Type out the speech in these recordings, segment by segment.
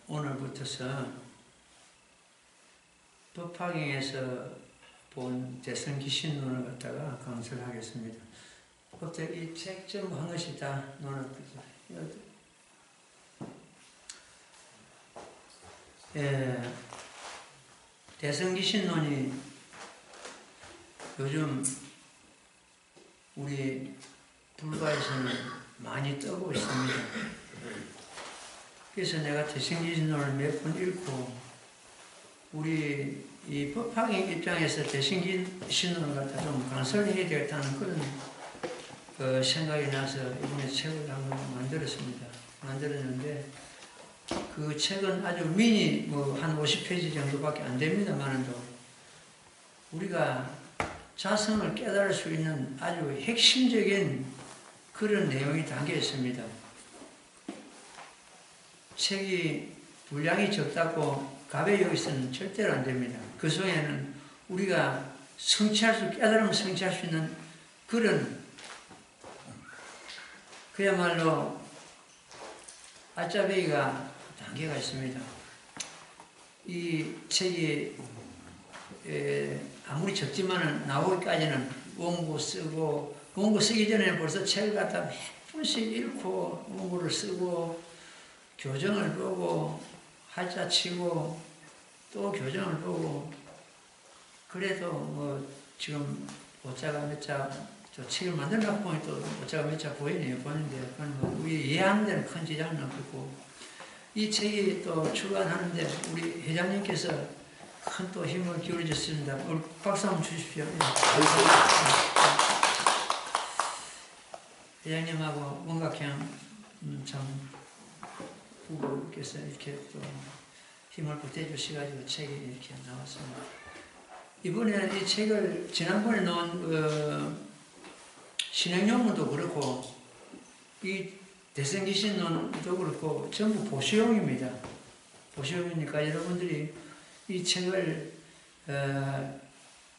오늘부터서 법화경에서 본 대성기신론을 갖다가 강설을 하겠습니다. 갑자기 이 책 전부 한 것이 다 논합니다. 대성기신론이 요즘 우리 불가에서는 많이 떠고 있습니다. 그래서 내가 대성기신론을 몇 번 읽고 우리 이 법화경 입장에서 대성기신론을 갖다 좀 강설해야 되겠다는 그런 생각이 나서 이번에 책을 한번 만들었는데 그 책은 아주 미니 한 50페이지 정도밖에 안 됩니다만도 우리가 자성을 깨달을 수 있는 아주 핵심적인 그런 내용이 담겨 있습니다. 책이 분량이 적다고 가벼이 있으면 절대로 안 됩니다. 그 속에는 우리가 깨달으면 성취할 수 있는 그런 그야말로 알짜배기가 단계가 있습니다. 이 책이 아무리 적지만은 나오기까지는 원고 쓰기 전에 벌써 책을 갖다 몇 번씩 읽고 원고를 쓰고 교정을 보고 할자 치고 또 교정을 보고 그래도 지금 오자가 몇 자 저 책을 만들려고 보니 또 오자가 몇 자 보이네요. 보는데 그건 우리 이해하는 데는 큰 지장은 없고 이 책이 또 출간하는데 우리 회장님께서 큰 또 힘을 기울여 주셨습니다. 오늘 박수 한번 주십시오. 회장님하고 원각형 참 부부께서 이렇게 또 힘을 보태주셔가지고 책이 이렇게 나왔습니다. 이번에 이 책을 지난번에 넣은 신행용문도 그렇고 이 대성기신론도 그렇고 전부 보수용입니다. 보수용이니까 여러분들이 이 책을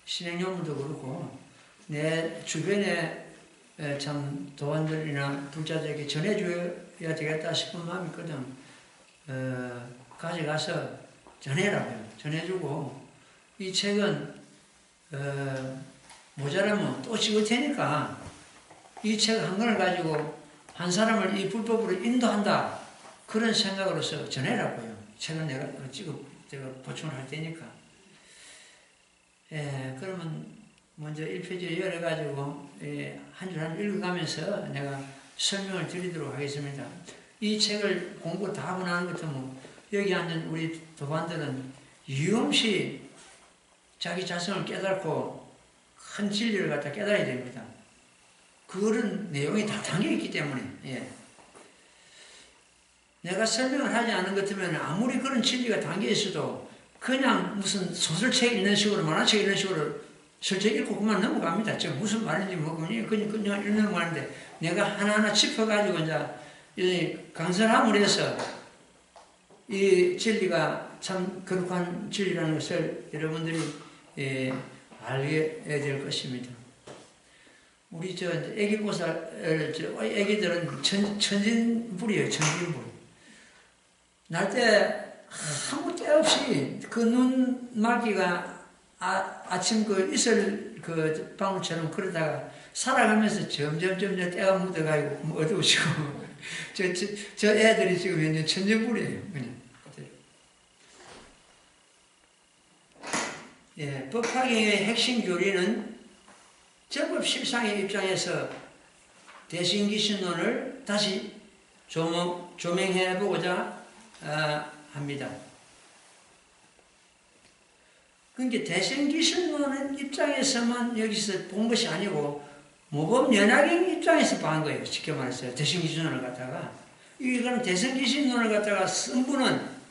신행용문도 그렇고 내 주변에 참 도안들이나 불자들에게 전해줘야 되겠다 싶은 마음이 있거든. 가져가서 전해라고요. 전해주고 이 책은 모자라면 또 찍을 테니까 이 책 한 권을 가지고 한 사람을 이 불법으로 인도한다 그런 생각으로서 전해라고요. 책은 내가 제가 보충을 할 테니까. 그러면 먼저 1페이지 열어가지고 한 줄 한 줄 읽어가면서 내가 설명을 드리도록 하겠습니다. 이 책을 공부 다 하고 나는 것도 여기 앉은 우리 도반들은 유없이 자기 자성을 깨닫고 큰 진리를 갖다 깨달아야 됩니다. 그런 내용이 다 담겨있기 때문에 내가 설명을 하지 않은 것 같으면 아무리 그런 진리가 담겨있어도 그냥 무슨 소설책 읽는 식으로 만화책 읽는 식으로 설책 읽고 그만 넘어갑니다. 저 무슨 말인지 그냥 읽는 말인데 내가 하나하나 짚어가지고 이제 강설함을 해서 이 진리가 참 거룩한 진리라는 것을 여러분들이 알게 될 것입니다. 우리 애기들은 천진불이에요. 천진불. 날 때 아무 때 없이 그 눈 말기가 아침 그 이슬 그 방울처럼 그러다가 살아가면서 점점 때가 묻어가지고 어두우시고 저 애들이 지금 현재 천진불이에요. 그냥. 법화경의 핵심 교리는 정법 실상의 입장에서 대신기신론을 다시 조명해 보고자 합니다. 그러니까 대신기신론 입장에서만 여기서 본 것이 아니고 모범연합의 입장에서 본 거예요. 쉽게 말해서 대신기신론을 갖다가 이거는 대신기신론을 갖다가 쓴 분은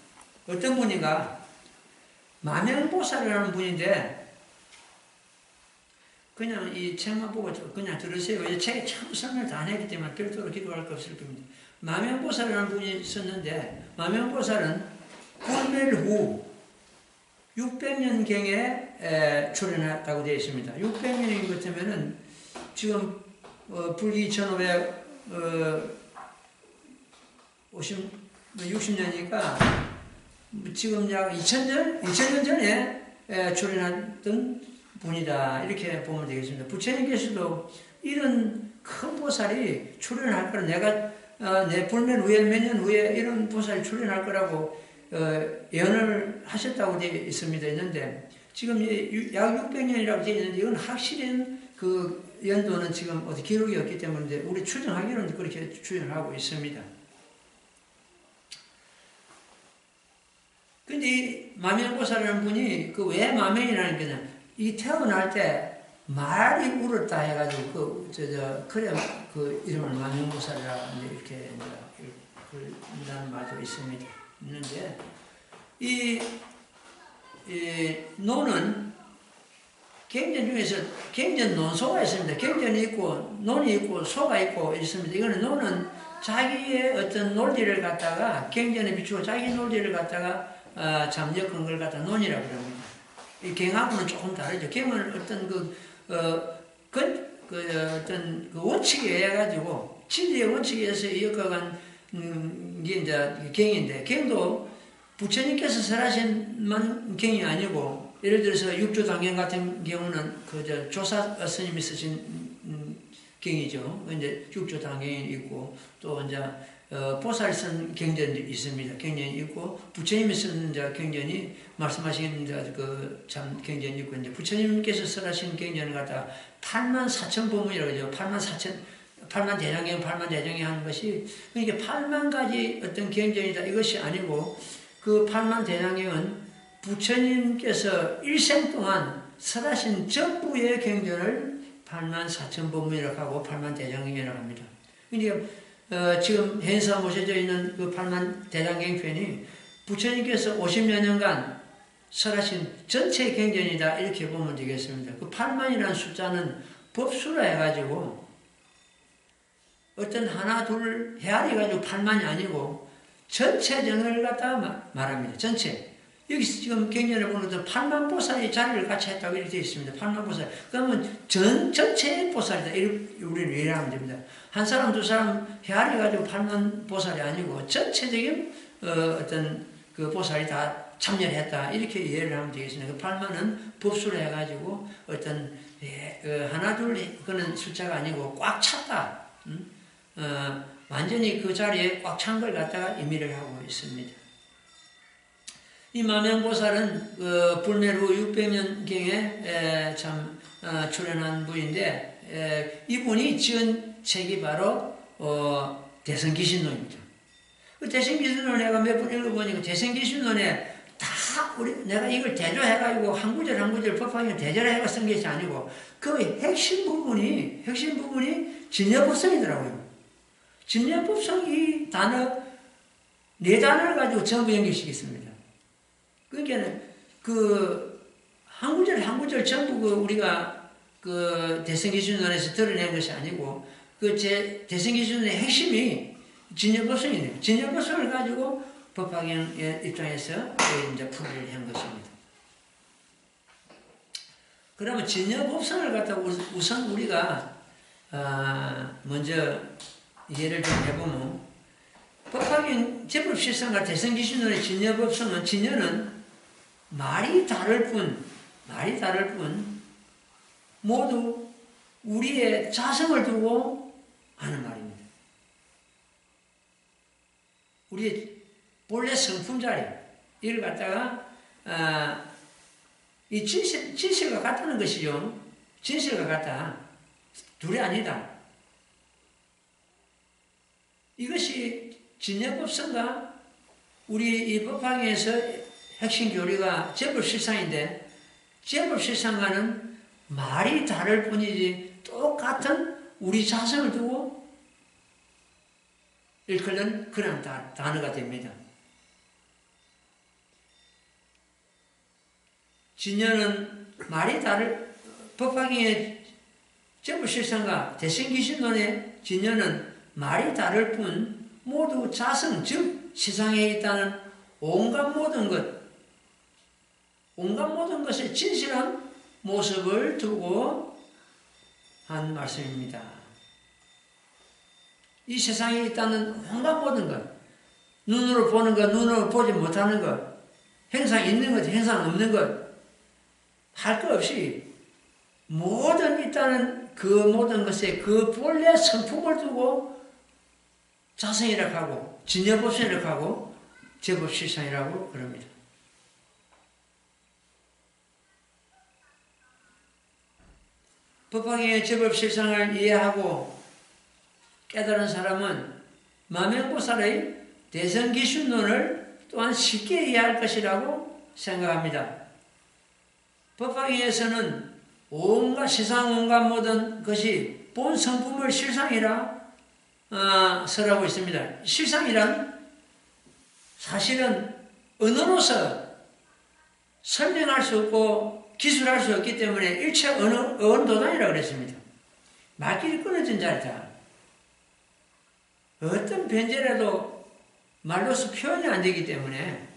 어떤 분인가? 마명보살이라는 분인데 그냥 이 책만 보고 그냥 들으세요. 이 책에 참 설명을 다 안 했기 때문에 별도로 기도할 거 없을 겁니다. 마명보살이라는 분이 썼는데 마명보살은 불멸 후 600년경에 출연했다고 되어 있습니다. 600년인 것 같으면은 지금 불기 1560년이니까 지금 약 2000년 전에 출연했던 분이다. 이렇게 보면 되겠습니다. 부처님께서도 이런 큰 보살이 출연할 거라 내가 내 불면 후에 몇 년 후에 이런 보살이 출연할 거라고 예언을 하셨다고 되어 있습니다. 있는데 지금 약 600년이라고 되어 있는데 이건 확실한 그 연도는 지금 어디 기록이 없기 때문에 우리 추정하기로는 그렇게 추정을 하고 있습니다. 근데 이 마명보살이라는 분이 그 왜 마명이라는 게는 이 태어날 때 말이 울었다 해가지고 그래 그 이름을 마명보살이라고 이렇게 그런다는 말도 있습니다. 있는데 이 노는 경전 중에서 경전 논소가 있습니다. 경전이 있고 논이 있고 소가 있고 있습니다. 이거는 노는 자기의 어떤 논리를 갖다가 경전에 비추고 자기 논리를 갖다가 잠적한 걸 갖다 논이라고 합니다. 이 경하고는 조금 다르죠. 경은 어떤 어떤 그 원칙에 의해 가지고 진리의 원칙에 의해서 이어가간 게 이제 경인데 경도 부처님께서 설하신 경이 아니고 예를 들어서 육조당경 같은 경우는 조사 스님이 쓰신 경이죠. 이제 육조당경이 있고 또 이제 보살이 쓴 경전이 있습니다. 경전이 있고 부처님이 쓴 경전이 말씀하신 참 경전이 있고 이제 부처님께서 설하신 경전을 갖다가 84,000법문이라고 하죠. 8만 대장경, 8만 대장경 하는 것이 그러니까 8만 가지 어떤 경전이다 이것이 아니고 그 8만 대장경은 부처님께서 일생 동안 설하신 전부의 경전을 84,000법문이라고 하고 8만 대장경이라고 합니다. 그러니까 지금 현사 모셔져 있는 그 8만 대장경 편이 부처님께서 50여 년간 설하신 전체 경전이다 이렇게 보면 되겠습니다. 그 8만이라는 숫자는 법수라 해가지고 어떤 하나 둘 헤아리 가지고 8만이 아니고 전체 정을 갖다가 말합니다. 전체. 여기서 지금 경전에 보는 것 8만 보살이 자리를 같이 했다고 이렇게 되어 있습니다. 8만 보살. 그러면 전체의 보살이다. 우리는 이해하면 됩니다. 한 사람, 두 사람 헤아리 가지고 8만 보살이 아니고 전체적인 어떤 그 보살이 다 참여를 했다. 이렇게 이해를 하면 되겠습니다. 그 8만은 법수를 해가지고 어떤 하나, 둘 그는 숫자가 아니고 꽉 찼다. 완전히 그 자리에 꽉 찬 걸 갖다가 의미를 하고 있습니다. 이 마명보살은 불멸 후 600년경에 참 출연한 분인데 이분이 지은 책이 바로 대성기신론입니다. 그 대성기신론을 내가 몇 번 읽어보니까 대성기신론에 다 내가 이걸 대조해가지고 한 구절 한 구절 법화경 대조해가 쓴 것이 아니고 그 핵심 부분이 진여법성이더라고요. 진여법성 이 단어 네 단어를 가지고 전부 연결시켰습니다. 그러니까 한 구절 한 구절 전부 우리가 대성기준론에서 드러낸 것이 아니고 대성기준론의 핵심이 진여법성이네요. 진여법성을 가지고 법화경의 입장에서 이제 풀이를 한 것입니다. 그러면 진여법성을 갖다가 우선 우리가 먼저 이해를 좀 해보면 법화경 제법실상과 대성기준론의 진여법성은 진여는 말이 다를 뿐 모두 우리의 자성을 두고 하는 말입니다. 우리의 본래 성품자리 이를 갖다가 이 진실과 같다는 것이죠. 진실과 같다. 둘이 아니다. 이것이 진여법성과 우리 이 법화경에서 핵심 교리가 제법실상인데, 제법실상과는 말이 다를 뿐이지 똑같은 우리 자성을 두고 일컬는 그런 단어가 됩니다. 진여는 말이 다를, 법화경의 제법실상과 대승기신론의 진여는 말이 다를 뿐 모두 자성, 즉 세상에 있다는 온갖 모든 것의 진실한 모습을 두고 한 말씀입니다. 이 세상에 있다는 온갖 모든 것, 눈으로 보는 것, 눈으로 보지 못하는 것, 행상 있는 것, 행상 없는 것, 할 것 없이 모든 있다는 그 모든 것에 그 본래 성품을 두고 자성이라고 하고 진여법성이라고 하고 제법실상이라고 그럽니다. 법화경의 제법실상을 이해하고 깨달은 사람은 마명보살의 대성기준론을 또한 쉽게 이해할 것이라고 생각합니다. 법화경에서는 온갖 세상 온갖 모든 것이 본 성품을 실상이라 설하고 있습니다. 실상이란 사실은 언어로서 설명할 수 없고 기술할 수 없기 때문에 일체 언도단이라고 그랬습니다. 말길이 끊어진 자리다. 어떤 변제라도 말로서 표현이 안 되기 때문에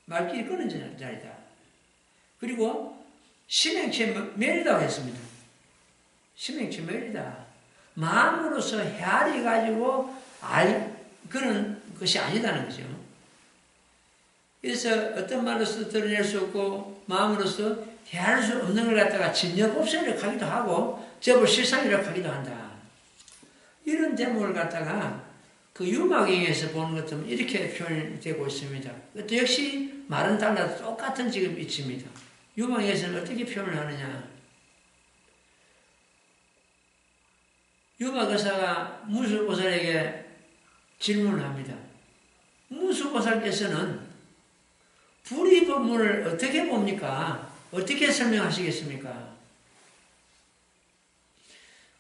말길이 끊어진 자리다. 그리고 심행체 멸이라고 했습니다. 심행체 멸이다. 마음으로서 헤아려 가지고 그런 것이 아니다는 거죠. 그래서 어떤 말로서 드러낼 수 없고 마음으로서 헤아릴 수 없는 걸 갖다가 진여법성이라고 하기도 하고 제법실상이라고 하기도 한다. 이런 대목을 갖다가 그 유마경에서 보는 것처럼 이렇게 표현되고 있습니다. 또 역시 말은 달라도 똑같은 지금 이치입니다. 유마경에서는 어떻게 표현을 하느냐. 유마거사가 무수보살에게 질문을 합니다. 무수보살께서는 불의법문을 어떻게 봅니까? 어떻게 설명하시겠습니까?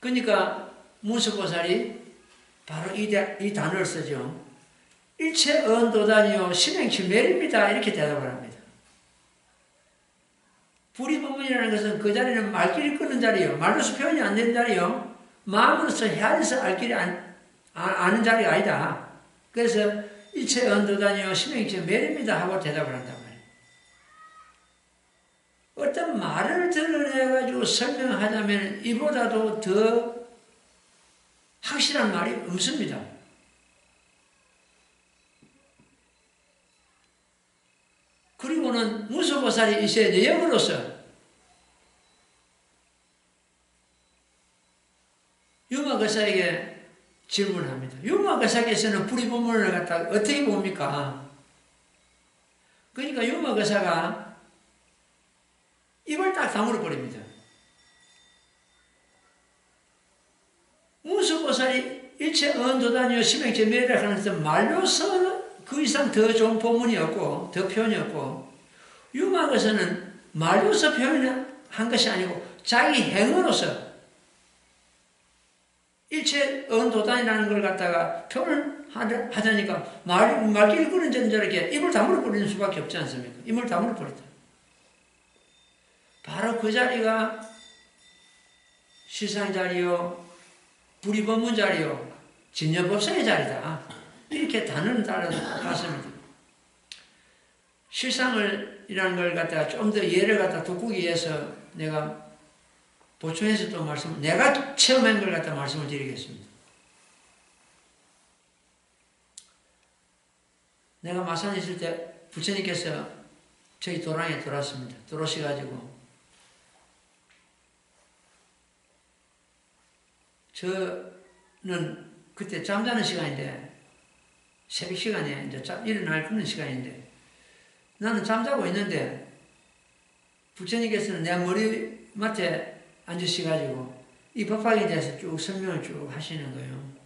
그러니까 무수보살이 바로 이 단어를 쓰죠. 일체 언도단이요 심행치멸입니다. 이렇게 대답을 합니다. 불의법문이라는 것은 그 자리는 말길이 끊는 자리요. 말로서 표현이 안 되는 자리요. 마음으로서 헤아려서 알 길이 아는 자리가 아니다. 그래서 일체 언도단이요 심행치멸입니다. 하고 대답을 한단 말이에요. 어떤 말을 드러내가지고 설명하자면 이보다도 더 확실한 말이 없습니다. 그리고는 무수보살이 이제 내역으로서 유마거사에게 질문합니다. 유마거사께서는 불의법문을 갖다가 어떻게 봅니까? 그러니까 유마거사가 입을 딱 다물어 버립니다. 무수보살이 일체 언도단이요 심행체 멸이라 하면서 말로서 그 이상 더 좋은 법문이 없고 더 표현이 없고 유마거사는 말로서 표현한 것이 아니고 자기 행으로서 일체 언도단이라는 걸 갖다가 표현을 하자니까 말길이 끊은 자에게 입을 다물어 버리는 수밖에 없지 않습니까? 입을 다물어 버렸다. 바로 그 자리가 실상 자리요 불의법문 자리요 진여법성의 자리다. 이렇게 단어는 따라서 갔습니다. 실상이라는 걸 갖다가 좀 더 예를 갖다 돋구기 위해서 내가 보충해서 또 내가 체험한 걸 갖다 말씀을 드리겠습니다. 내가 마산에 있을 때 부처님께서 저희 도랑에 들어왔습니다. 들어오셔가지고 저는 그때 잠자는 시간인데 새벽 시간에 이제 일어날 그런 시간인데 나는 잠자고 있는데 부처님께서는 내 머리맡에 앉으셔가지고 이 법화에 대해서 쭉 설명을 쭉 하시는 거예요.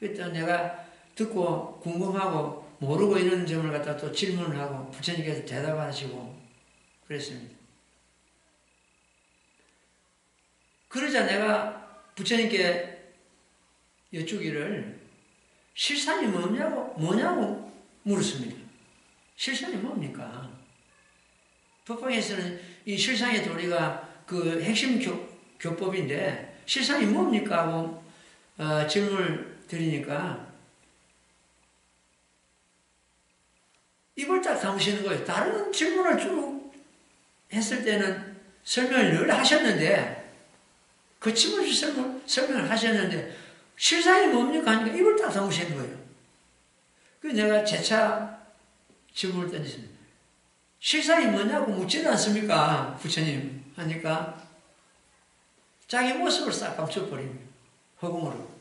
그때 내가 듣고 궁금하고 모르고 이런 점을 갖다 또 질문을 하고 부처님께서 대답하시고 그랬습니다. 그러자 내가 부처님께 여쭈기를 실상이 뭐냐고 물었습니다. 실상이 뭡니까? 법화에서는 이 실상의 도리가 그 핵심 교법인데 실상이 뭡니까? 하고 질문을 드리니까 입을 딱 다무시는 거예요. 다른 질문을 쭉 했을 때는 설명을 늘 하셨는데 거침없이 설명을 하셨는데 실상이 뭡니까? 하니까 입을 딱 다무시는 거예요. 그래서 내가 재차 질문을 던졌습니다. 실상이 뭐냐고 묻지는 않습니까? 부처님 하니까 자기 모습을 싹 감춰버립니다. 허공으로.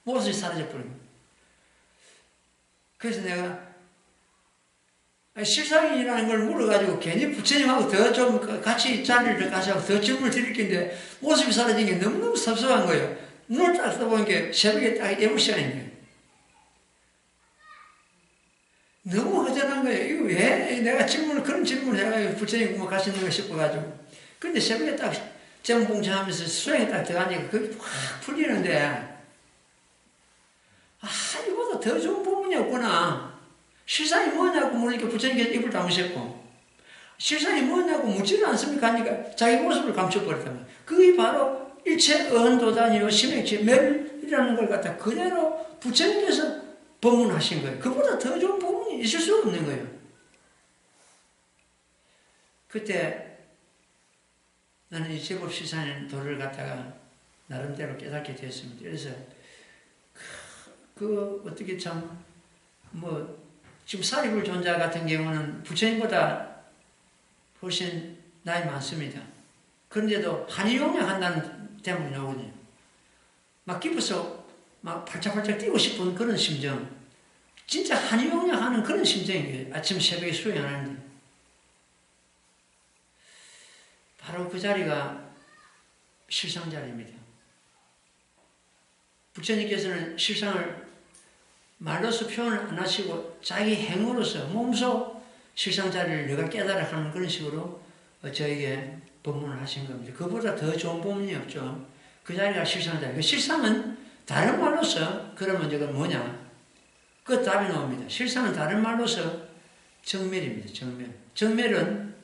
모습이 사라져버립니다. 그래서 내가 실상이라는 걸 물어가지고 괜히 부처님하고 더 좀 같이 자리를 가서 더 질문을 드릴 텐데 모습이 사라진 게 너무너무 섭섭한 거예요. 눈을 딱 떠보니까 새벽에 딱 예불 시간인 거예요. 너무 허전한 거예요. 이거 왜 내가 그런 질문을 해가지고 부처님 공부 가시는가 싶어가지고. 근데 새벽에 딱 정봉청하면서 수행에 딱 들어가니까 그게 확 풀리는데, 이보다 더 좋은 부분이 없구나. 실상이 뭐냐고 물으니까 부처님께서 입을 다무셨고, 실상이 뭐냐고 묻지는 않습니까? 하니까 자기 모습을 감춰버렸다면. 그게 바로 일체 어언도단이요, 심행체, 멸이라는 걸 갖다 그대로 부처님께서 법문하신 거예요. 그보다 더 좋은 부분이 있을 수 없는 거예요. 그때 나는 이 제법 실상의 도를 갖다가 나름대로 깨닫게 됐습니다. 그래서 어떻게 지금 사리불 존자 같은 경우는 부처님보다 훨씬 나이 많습니다. 그런데도 한이용량한다는 때문에 나오거든요. 막 깊어서 막 팔짝팔짝 뛰고 싶은 그런 심정. 진짜 한이용량하는 그런 심정이에요. 아침 새벽에 수행하는데. 바로 그 자리가 실상 자리입니다. 부처님께서는 실상을 말로서 표현을 안 하시고 자기 행으로서 몸소 실상 자리를 내가 깨달아 하는 그런 식으로 저에게 법문을 하신 겁니다. 그보다 더 좋은 법문이 없죠. 그 자리가 실상 자리. 그 실상은 다른 말로서 그러면 이건 뭐냐? 그 답이 나옵니다. 실상은 다른 말로서 정멸입니다. 정멸은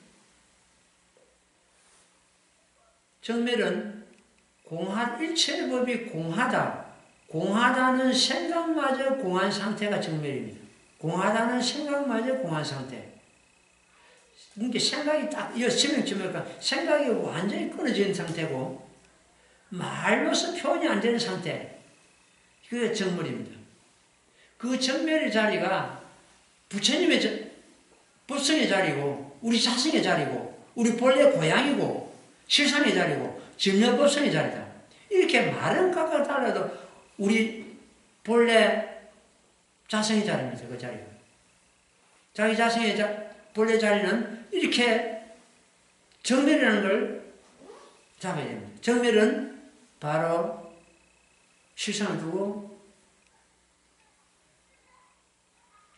일체 법이 공하다. 공하다는 생각마저 공한 상태가 정멸입니다. 공하다는 생각마저 공한 상태. 그러니까 생각이 딱, 생각이 완전히 끊어진 상태고, 말로서 표현이 안 되는 상태. 그게 정멸입니다. 그 정멸의 자리가 부처님의 법성의 자리고, 우리 자성의 자리고, 우리 본래 고향이고, 실상의 자리고, 정멸법성의 자리다. 이렇게 말은 각각 달라도 우리 본래 자성의 자리입니다. 그 자리가. 자기 자성의 본래 자리는 이렇게 정멸이라는 걸 잡아야 됩니다. 정멸은 바로 실상을 두고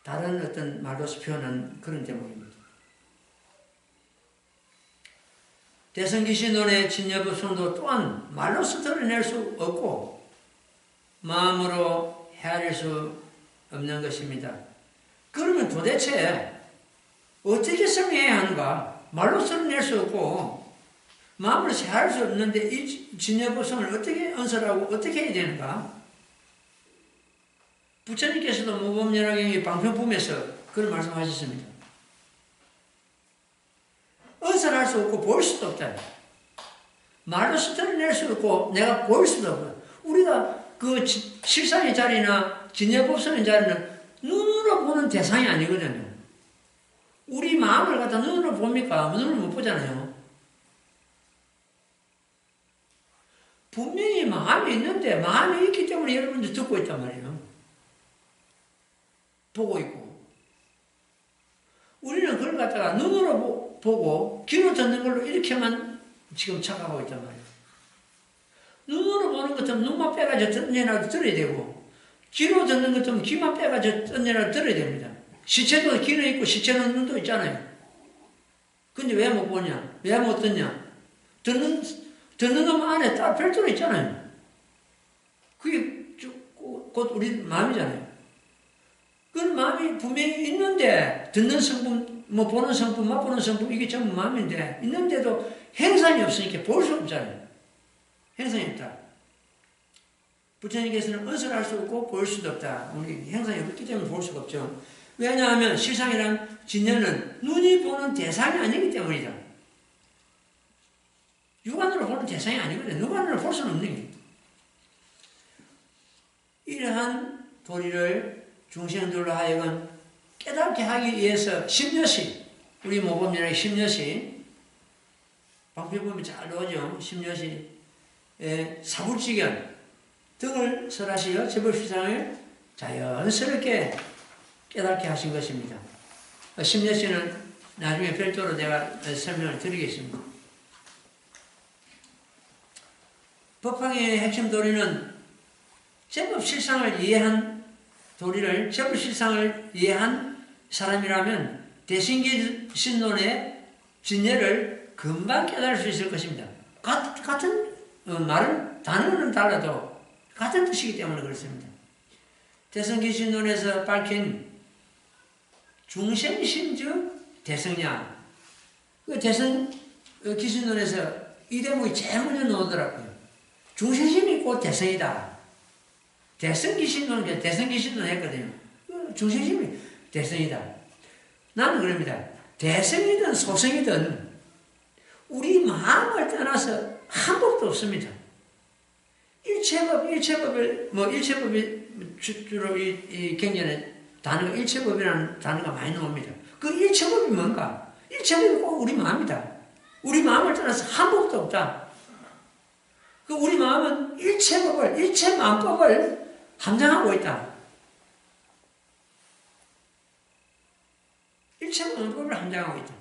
다른 어떤 말로서 표현한 그런 대목입니다. 대성기신론의 진여법성도 또한 말로서 드러낼 수 없고 마음으로 헤아릴 수 없는 것입니다. 그러면 도대체 어떻게 설명해야 하는가? 말로서 드러낼 수 없고 마음으로 헤아릴 수 없는데 이 진여법성을 어떻게 언설하고 어떻게 해야 되는가? 부처님께서도 무법연화경의 방편품에서 그런 말씀하셨습니다. 언설할 수 없고 볼 수도 없다. 말로서 드러낼 수 없고 내가 볼 수도 없고 우리가 그 실상의 자리나 진여법성의 자리는 눈으로 보는 대상이 아니거든요. 우리 마음을 갖다 눈으로 봅니까? 눈으로 못 보잖아요. 분명히 마음이 있는데 마음이 있기 때문에 여러분들 듣고 있단 말이에요. 보고 있고. 우리는 그걸 갖다가 눈으로 보고 귀로 듣는 걸로 이렇게만 지금 착각하고 있단 말이에요. 눈으로 보는 것처럼 눈만 빼가지고 내놔도 들어야 되고 귀로 듣는 것도 귀만 빼가지고 던내라 들어야 됩니다. 시체도 귀는 있고 시체는 눈도 있잖아요. 근데 왜 못 보냐? 왜 못 듣냐? 듣는 놈 안에 따로 별도로 있잖아요. 그게 곧 우리 마음이잖아요. 그 마음이 분명히 있는데, 듣는 성품, 뭐 보는 성품, 맛보는 성품, 이게 전부 마음인데, 있는데도 행상이 없으니까 볼 수 없잖아요. 행상이 없다. 부처님께서는 언설할 수 없고 볼 수도 없다. 우리 행상이 없기 때문에 볼 수가 없죠. 왜냐하면 실상이란 진여는 눈이 보는 대상이 아니기 때문이다. 육안으로 보는 대상이 아니거든요. 육안으로 볼 수는 없는 게. 이러한 도리를 중생들로 하여금 깨닫게 하기 위해서 10여시, 우리 모범이라는 10여시, 방필범이 잘 나오죠. 10여시, 사불지견 등을 설하시어 제법실상을 자연스럽게 깨닫게 하신 것입니다. 10여시는 나중에 별도로 내가 설명을 드리겠습니다. 법화의 핵심 도리는 제법실상을 이해한 도리를 제법실상을 이해한 사람이라면 대신기신론의 진예를 금방 깨달을 수 있을 것입니다. 같은 말은 단어는 달라도 같은 뜻이기 때문에 그렇습니다. 대승기신론에서 밝힌 중생심즉 대승량, 그 대승기신론에서 이 대목이 제일 먼저 나오더라고요. 중생심이 곧 대승이다. 대승기신론, 대승기신론 했거든요. 중생심이 대승이다. 나는 그럽니다. 대승이든 소승이든 우리 마음을 떠나서 한 법도 없습니다. 일체법이, 주로 이 경전에 단어가 일체법이라는 단어가 많이 나옵니다. 그 일체법이 뭔가? 일체법이 꼭 우리 마음이다. 우리 마음을 떠나서 한 법도 없다. 그 우리 마음은 일체법을, 일체만법을 함장하고 있다. 일체만법을 함장하고 있다.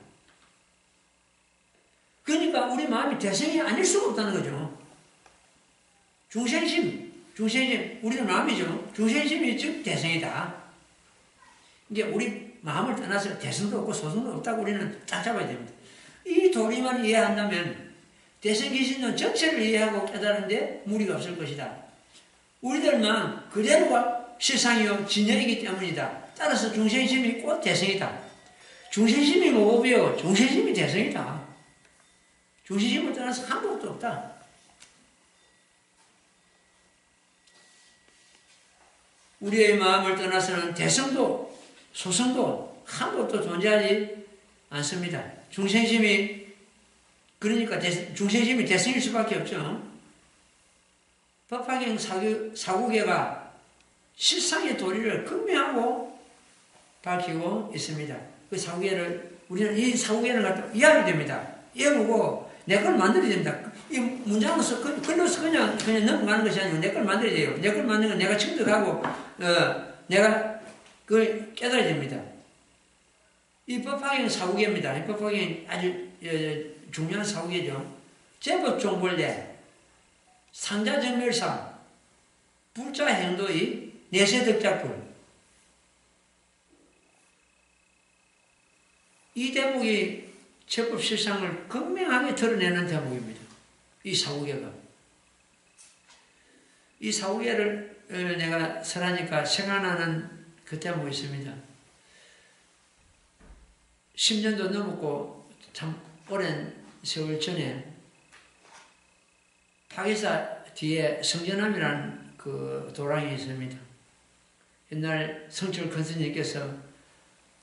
그러니까 우리 마음이 대승이 아닐 수가 없다는 거죠. 중생심, 우리는 마음이죠. 중생심이 즉 대승이다. 이제 우리 마음을 떠나서 대승도 없고 소승도 없다고 우리는 딱 잡아야 됩니다. 이 도리만 이해한다면 대승기신론 전체를 이해하고 깨달은데 무리가 없을 것이다. 우리들만 그대로가 실상이요 진열이기 때문이다. 따라서 중생심이 곧 대승이다. 중생심이 모법이요 중생심이 대승이다. 중생심을 떠나서 한 법도 없다. 우리의 마음을 떠나서는 대승도 소승도 한 법도 존재하지 않습니다. 중생심이 그러니까 중생심이 대승일 수밖에 없죠. 법화경 사구계가 실상의 도리를 극명하고 밝히고 있습니다. 그 사구계를 우리는 이 사구계를 갖다 이해하게 됩니다. 이해하고 내 걸 만들어야 됩니다. 이 문장으로서 글로서 그냥 넘어가는 것이 아니고 내 걸 만들어야 돼요. 내 걸 만드는 건 내가 습득하고 내가 그걸 깨달아야 됩니다. 이 법화경 사구계입니다. 이 법화경이 아주 중요한 사구계죠. 제법종벌대 상자정멸상 불자행도의 내세덕작불 이 대목이 제법실상을 극명하게 드러내는 대목입니다. 이 사구계가. 이 사구계를 내가 설하니까 생각나는 그 대목이 있습니다. 10년도 넘었고 참 오랜 세월 전에 파기사 뒤에 성전함이라는 그 도랑이 있습니다. 옛날 성철 큰스님께서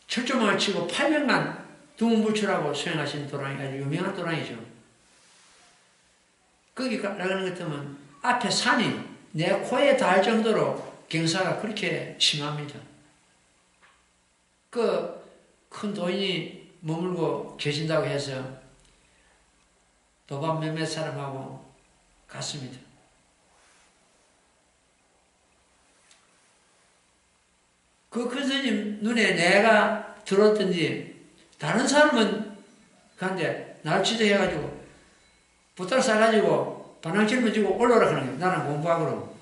철조망을 치고 8년간 두문불출하고 수행하신 도랑이 아주 유명한 도랑이죠. 거기 가는 것 같으면 앞에 산이 내 코에 닿을 정도로 경사가 그렇게 심합니다. 그 큰 도인이 머물고 계신다고 해서 도박 몇몇 사람하고 갔습니다. 그 큰 스님 눈에 내가 들었던지 다른 사람은 간데 날 취재해가지고 보따리 싸가지고 반항 짊어지고 올라오라 하는 거예요. 나는 공부하고.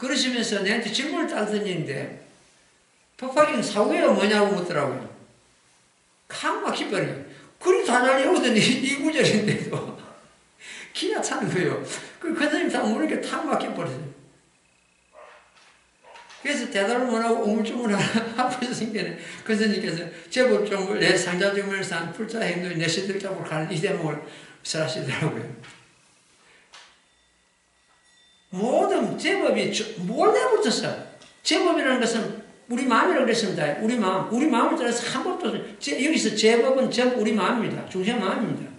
그러시면서 내한테 질문을 딱 던지는데 법화경 사후회가 뭐냐고 묻더라고요. 칵 막혀버려요. 글이 다 잘 외우더니 이 구절인데도 기가 차는 거예요. 그 선생님 다 모르니까 탁 막혀버렸어요. 그래서 대답을 못하고 우물쭈물 앞에서 생겨는 그 선생님께서 제법 좀 내 상자정멸상 불자 행동이 내 시들 잡으러 가는 이 대목을 설하시더라고요. 모든 제법이 몰래 붙었어. 제법이라는 것은 우리 마음이라고 그랬습니다. 우리 마음을 따라서 한 법도, 여기서 제법은 전부 우리 마음입니다. 중생 마음입니다.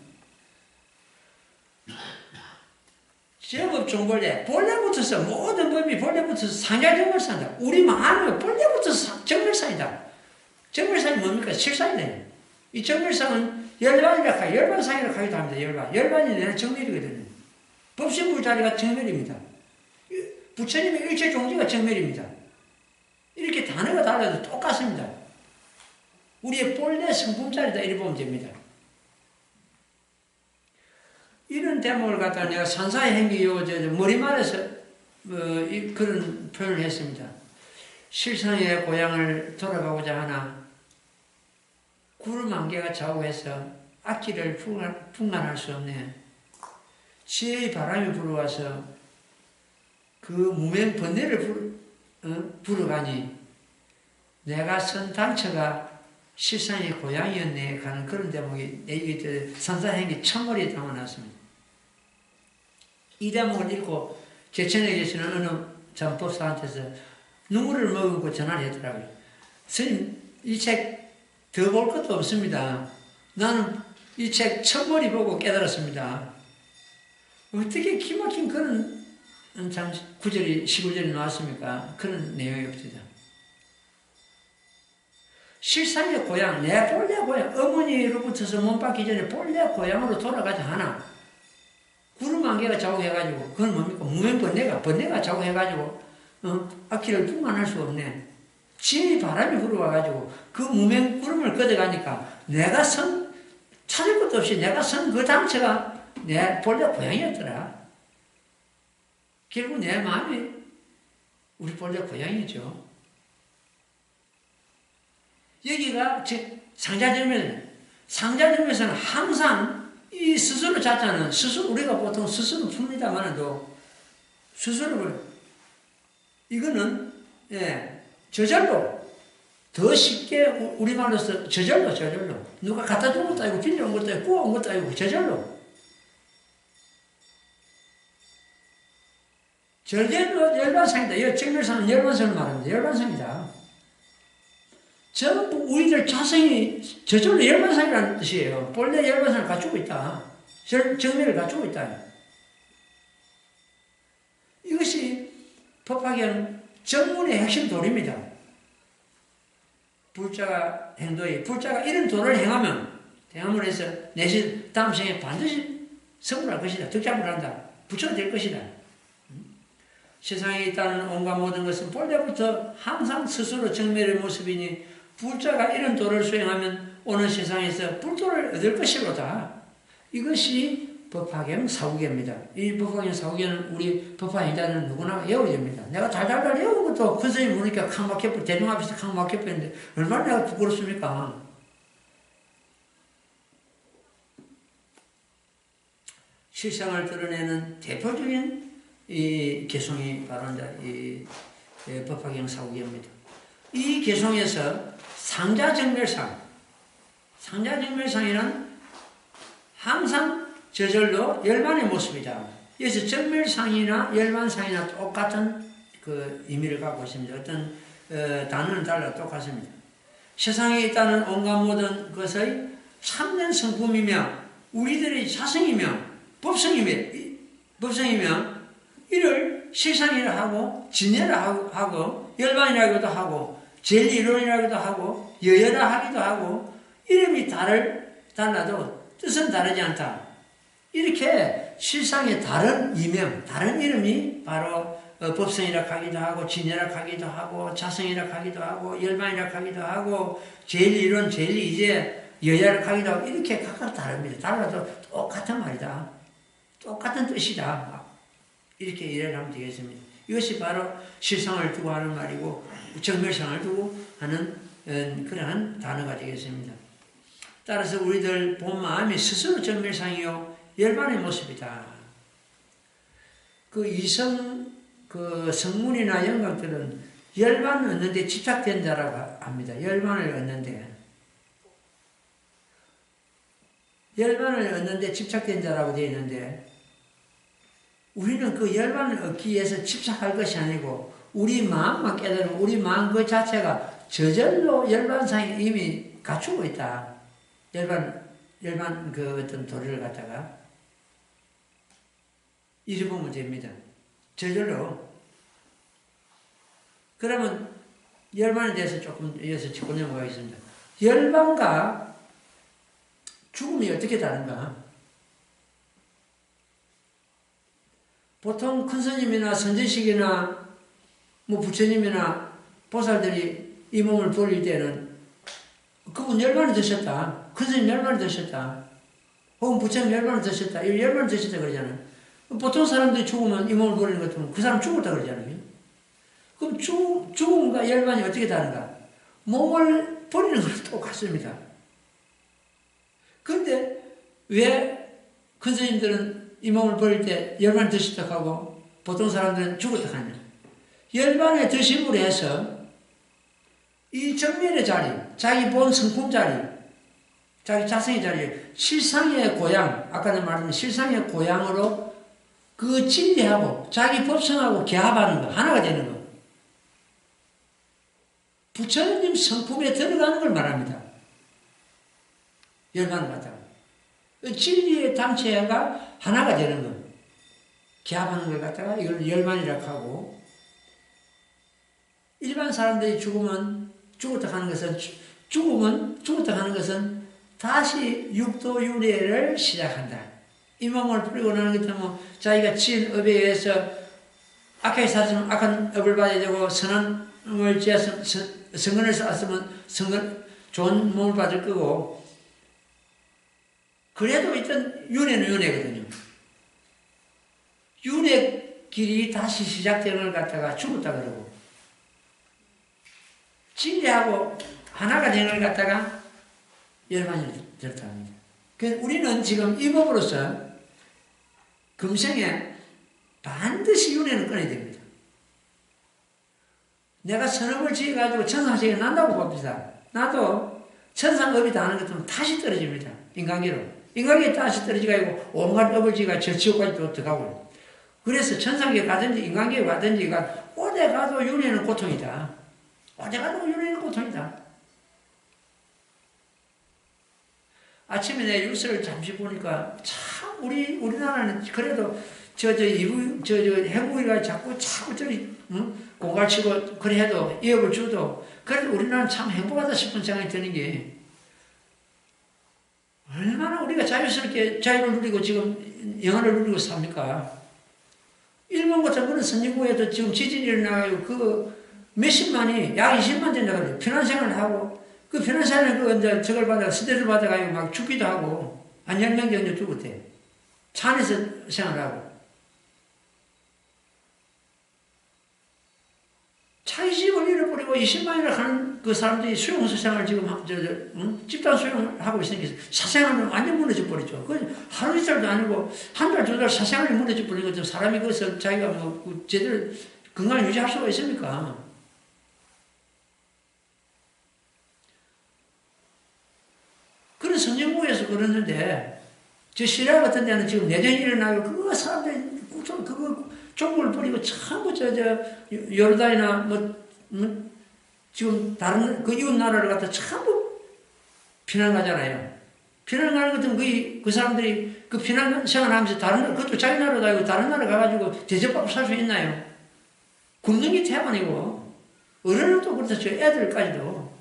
제법 종벌레, 본래 붙어서 모든 법이 본래 붙어서 상자정멸상이다. 우리 마음은 본래 붙어서 정멸상이다. 정멸상이 뭡니까? 실상이네. 이 정멸상은 열반이라 하고 열반상이라고 하기도 합니다. 열반이 내는 정멸이거든요. 법신불자리가 정멸입니다. 부처님의 일체 종지가 정멸입니다. 이렇게 단어가 달라도 똑같습니다. 우리의 본래 성품자리다 이렇게 보면 됩니다. 이런 대목을 갖다가 내가 산사의 행기요, 머리말에서 그런 표현을 했습니다. 실상의 고향을 돌아가고자 하나 구름 한 개가 좌우해서 악기를 풍간할 수 없네. 지혜의 바람이 불어와서 그 무명 번뇌를 불어가니 내가 선 당처가 실상의 고향이었네 가는 그런 대목이 산사행기 첫머리에 담아놨습니다. 이 대목을 읽고 제천에 계시는 어느 전법사한테서 눈물을 머금고 전화를 했더라고요. 스님, 이 책 더 볼 것도 없습니다. 나는 이 책 첫머리 보고 깨달았습니다. 어떻게 기막힌 그런 참 구절이 19절이 나왔습니까? 그런 내용이 없습니다. 실상의 고향, 내 본래 고향, 어머니로부터서 몸 받기 전에 본래 고향으로 돌아가지 않아. 구름 한 개가 좌우해가지고, 그건 뭡니까? 번뇌가 좌우해가지고, 악기를 풍만할 수 없네. 지혜의 바람이 불어와가지고, 그 무명 구름을 걷어가니까, 내가 찾을 것도 없이 내가 그 당처가 내 본래 고향이었더라. 결국 내 마음이 우리 본래 고향이죠. 여기가 상자정멸에서는 항상 이 스스로 자자는 우리가 보통 스스로 풉니다만도 스스로 이거는 저절로 더 쉽게 우리말로서 저절로 누가 갖다 준 것도 아니고 빌려온 것도 아니고 구워온 것도 아니고 저절로 열반상이다. 정멸상은 열반상을 말합니다. 열반상이다. 전부 우리들 자성이 저절로 열반상이라는 뜻이에요. 본래 열반상을 갖추고 있다. 정멸을 갖추고 있다. 이것이 법화경 정문의 핵심 도리입니다. 불자가 이런 도를 행함으로 해서 내신 다음 생에 반드시 성불할 것이다. 득작을 한다. 부처가 될 것이다. 세상에 있다는 온갖 모든 것은 본래부터 항상 스스로 정멸의 모습이니 불자가 이런 도를 수행하면 오는 세상에서 불도를 얻을 것이로다. 이것이 법화경 사후계입니다. 이 법화경 사후계는 우리 법화행자는 누구나 외워야 됩니다. 내가 달달달 외우는 것도 그 선생님 보니까 칵 막혀버렸는데 대중 앞에서 칵 막혀버렸는데 얼마나 내가 부끄럽습니까? 실상을 드러내는 대표적인 이 개송이 바로 이 법화경 사후계입니다. 이 개송에서 상자정멸상이란 항상 저절로 열반의 모습이다. 여기서 정멸상이나 열반상이나 똑같은 그 의미를 갖고 있습니다. 어떤 단어는 달라 똑같습니다. 세상에 있다는 온갖 모든 것의 참된 성품이며 우리들의 자성이며 법성이며 이를 실상이라 하고 진여라 하고 열반이라고도 하고 진리론이라고도 하고 여여라 하기도 하고 이름이 달라도 뜻은 다르지 않다. 이렇게 실상의 다른 이명, 다른 이름이 바로 법성이라 하기도 하고 진여라 하기도 하고 자성이라 하기도 하고 열반이라 하기도 하고 진리론, 진리이제, 여여라 하기도 하고 이렇게 각각 다릅니다. 달라도 똑같은 말이다. 똑같은 뜻이다. 이렇게 이해를 하면 되겠습니다. 이것이 바로 실상을 두고 하는 말이고 정멸상을 두고 하는 그러한 단어가 되겠습니다. 따라서 우리들 본 마음이 스스로 정멸상이요 열반의 모습이다. 그 이성 그 성문이나 영광들은 열반을 얻는데 집착된 자라고 합니다. 열반을 얻는데 집착된 자라고 되어 있는데 우리는 그 열반을 얻기 위해서 집착할 것이 아니고 우리 마음만 깨달으면 우리 마음 그 자체가 저절로 열반상에 이미 갖추고 있다. 열반 그 어떤 도리를 갖다가 이래 보면 됩니다. 저절로. 그러면 열반에 대해서 조금 이어서 짚고 넘어가겠습니다. 열반과 죽음이 어떻게 다른가? 보통 큰 스님이나 선지식이나 뭐 부처님이나 보살들이 이 몸을 돌릴 때는 그분 열반을 드셨다. 큰 스님 열반을 드셨다. 혹은 부처님 열반을 드셨다. 열반을 드셨다 그러잖아요. 보통 사람들이 죽으면 이 몸을 버리는 것 같으면 그 사람 죽었다 그러잖아요. 그럼 죽음과 열반이 어떻게 다른가? 몸을 버리는 것은 똑같습니다. 그런데 왜 큰 스님들은 이 몸을 버릴 때 열반을 드셨다고 하고 보통 사람들은 죽었다고 하냐? 열반에 드심으로 해서 이 정면의 자리, 자기 본 성품 자리, 자기 자성의 자리, 실상의 고향, 아까 내가 말한 실상의 고향으로 그 진리하고 자기 법성하고 개합하는 거, 하나가 되는 거. 부처님 성품에 들어가는 걸 말합니다. 열반을 갖다가. 진리의 담체가 하나가 되는 거. 개합하는 걸 갖다가 이걸 열반이라고 하고, 일반 사람들이 죽었다 하는 것은, 죽었다 하는 것은 다시 육도 윤회를 시작한다. 이 몸을 뿌리고 나는 것은 뭐 자기가 지은 업에 의해서 악하게 살았으면 악한 업을 받아야 되고 선한 몸을 지었으면 성근을 쌓았으면 좋은 몸을 받을 거고 그래도 일단 윤회는 윤회거든요. 윤회 길이 다시 시작되는 걸 갖다가 죽었다 그러고 진리하고 하나가 되는 걸 갖다가 열반이 들었다 합니다. 그래서 우리는 지금 이 법으로서 금생에 반드시 윤회는 끊어야 됩니다. 내가 선업을 지어가지고 천상세계에 난다고 봅시다. 나도 천상업이 다는 것들은 다시 떨어집니다. 인간계로. 인간계에 다시 떨어지고 온갖 업을 지어가 저 지옥까지 또 들어가고. 그래서 천상계에 가든지 인간계에 가든지 어디 가도 윤회는 고통이다. 어디 가도 윤회는 고통이다. 아침에 내 뉴스를 잠시 보니까 참 우리나라는 그래도 해국이가 자꾸 저리 공갈치고 그래 해도 이업을 줘도 그래도 우리나라는 참 행복하다 싶은 생각이 드는 게 얼마나 우리가 자유스럽게 자유를 누리고 지금 영화를 누리고 삽니까? 일본 같은 그런 선진국에도 지금 지진이 일어나가지고 그 몇십만이 약 20만 된다고 그래요. 피난생활을 하고 그 피난생활을 이제 저걸 받아 스트레스를 받아가지고 막 죽기도 하고 한 10명 정도 죽었대. 차 안에서 생활하고. 자기 집을 잃어버리고 20만이나 하는 그 사람들이 수용소 생활을 지금 집단 수용을 하고 있으니까 사생활은 완전 무너져 버리죠. 그 하루 이틀도 아니고 한 달, 두 달 사생활이 무너져 버리고 사람이 그것을 자기가 뭐 제대로 건강을 유지할 수가 있습니까? 그런 선진국에서 그러는데 저 시리아 같은 데는 지금 내전이 일어나고 그거 사람들이 그거 종국을 버리고 전부 요르단이나 지금 다른 그 이웃 나라를 갖다 전부 피난 가잖아요. 피난 가는 것은 그 사람들이 그 피난 생활하면서 그것도 자기 나라도 아니고 다른 나라 가가지고 대접받고 살 수 있나요? 굶는 게 태반이고 어른은 또 그렇다 애들까지도.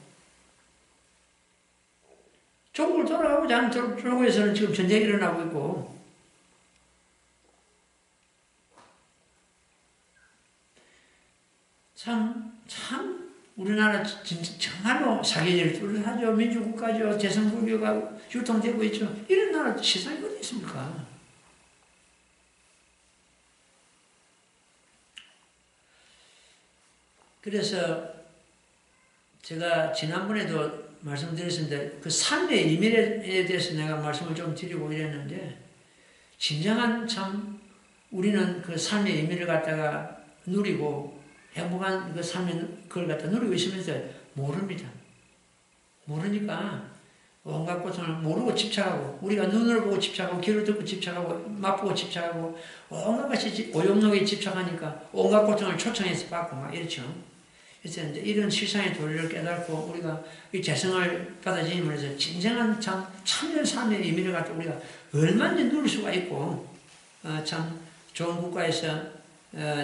종국을 돌아가고자 하는 종국에서는 지금 전쟁이 일어나고 있고 참 우리나라 진짜 정말로 사계절 뚜렷하죠. 민주국가죠. 대성불교가 유통되고 있죠. 이런 나라 세상에 어디 있습니까? 그래서 제가 지난번에도 말씀드렸습니다. 그 삶의 의미에 대해서 내가 말씀을 좀 드리고 이랬는데, 진정한 참 우리는 그 삶의 의미를 갖다가 누리고 행복한 그 삶의 그걸 갖다 누리고 있으면서 모릅니다. 모르니까 온갖 것을 모르고 집착하고, 우리가 눈을 보고 집착하고, 귀를 듣고 집착하고, 맛보고 집착하고, 온갖 것이 오용록에 집착하니까 온갖 고통을 초청해서 받고 막 이렇죠. 그래서 이제 이런 실상의 도리를 깨닫고 우리가 이 재성을 받아들임으로 해서 진정한 참 참된 삶의 의미를 갖다 우리가 얼마든지 누릴 수가 있고, 참 좋은 국가에서,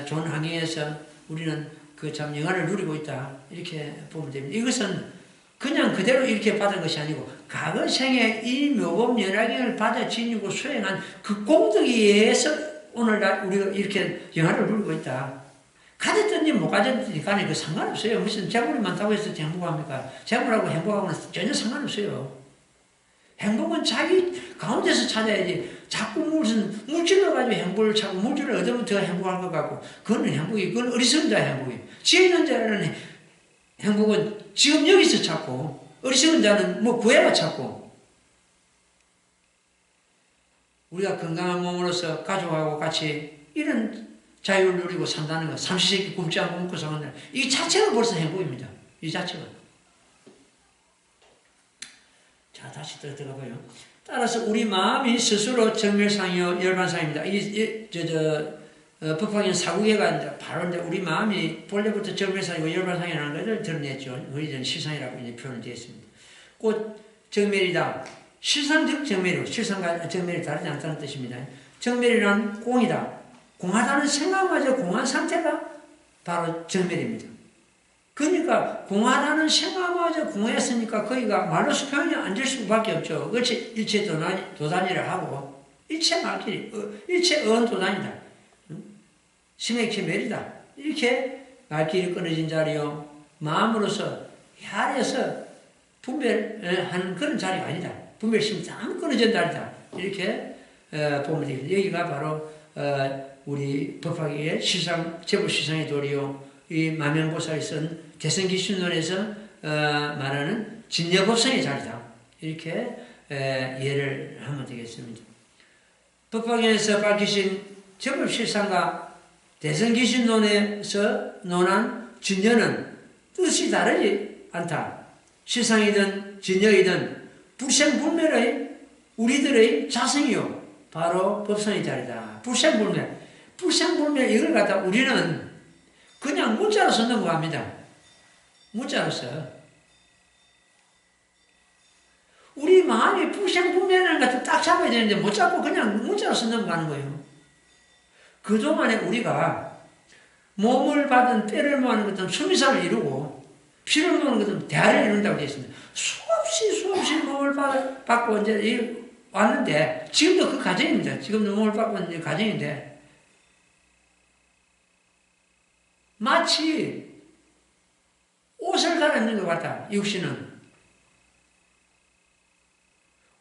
좋은 환경에서 우리는 그 참 영화를 누리고 있다. 이렇게 보면 됩니다. 이것은 그냥 그대로 이렇게 받은 것이 아니고, 과거 생에 이 묘법 연화경을 받아 지니고 수행한 그 공덕에 의해서 오늘날 우리가 이렇게 영화를 누리고 있다. 가졌든지 못 가졌든지 간에 그 상관없어요. 무슨 재물이 많다고 해서 행복합니까? 재물하고 행복하고는 전혀 상관없어요. 행복은 자기 가운데서 찾아야지. 자꾸 무슨 물질로 가지고 행복을 찾고 물질을 얻으면 더 행복할 것 같고, 그건 행복이, 그건 어리석은 자의 행복이에요. 지혜 있는 자는 행복은 지금 여기서 찾고, 어리석은 자는 뭐 구해가 찾고, 우리가 건강한 몸으로서 가족하고 같이 이런 자유를 누리고 산다는 것, 삼시세끼 굶지 않고 먹고 사는 이 자체가 벌써 행복입니다. 이 자체가. 자, 다시 들어가 봐요. 따라서 우리 마음이 스스로 정멸상이요 열반상입니다. 법화경 사국예가 이제 바로 이제 우리 마음이 본래부터 정멸상이고 열반상이라는 것을 드러냈죠. 의전 실상이라고 이제 표현을 되어 있습니다. 곧 정멸이다. 실상적 정멸이고, 실상과 정멸이 다르지 않다는 뜻입니다. 정멸이란 공이다. 공하다는 생각마저 공한 상태가 바로 정멸입니다. 그러니까 공하다는 생각마저 공했으니까 거기가 말로서 표현이 안 될 수밖에 없죠. 그렇지, 일체 도단이라 하고, 일체 말길이, 일체 언도단이다. 심액체 멸이다. 이렇게 말길이 끊어진 자리요, 마음으로서 야려서 분별하는 그런 자리가 아니다. 분별심이 다 끊어진 자리다. 이렇게 보면 되겠습니다. 여기가 바로 우리 법화기의 실상, 제불실상의 도리요, 이 마명보살이 쓴 대성기순론에서 말하는 진여법성의 자리다. 이렇게 이해를 하면 되겠습니다. 법화경에서 밝히신 제불실상과 대성기순론에서 논한 진여는 뜻이 다르지 않다. 실상이든 진여이든 불생불멸의 우리들의 자성이요, 바로 법성의 자리다. 불생불멸. 불생불멸 이걸 갖다 우리는 그냥 문자로서 넘어갑니다. 문자로서. 우리 마음이 불생불멸이라는 것을 딱 잡아야 되는데 못 잡고 그냥 문자로서 넘어가는 거예요. 그동안에 우리가 몸을 받은 때를 모으는 것은 수미상을 이루고 피를 모으는 것은 대화를 이룬다고 되어 있습니다. 수없이 몸을 받고 이제 왔는데, 지금도 그 과정입니다. 지금도 몸을 받고 있는 과정인데, 마치 옷을 갈아입는 것 같다. 육신은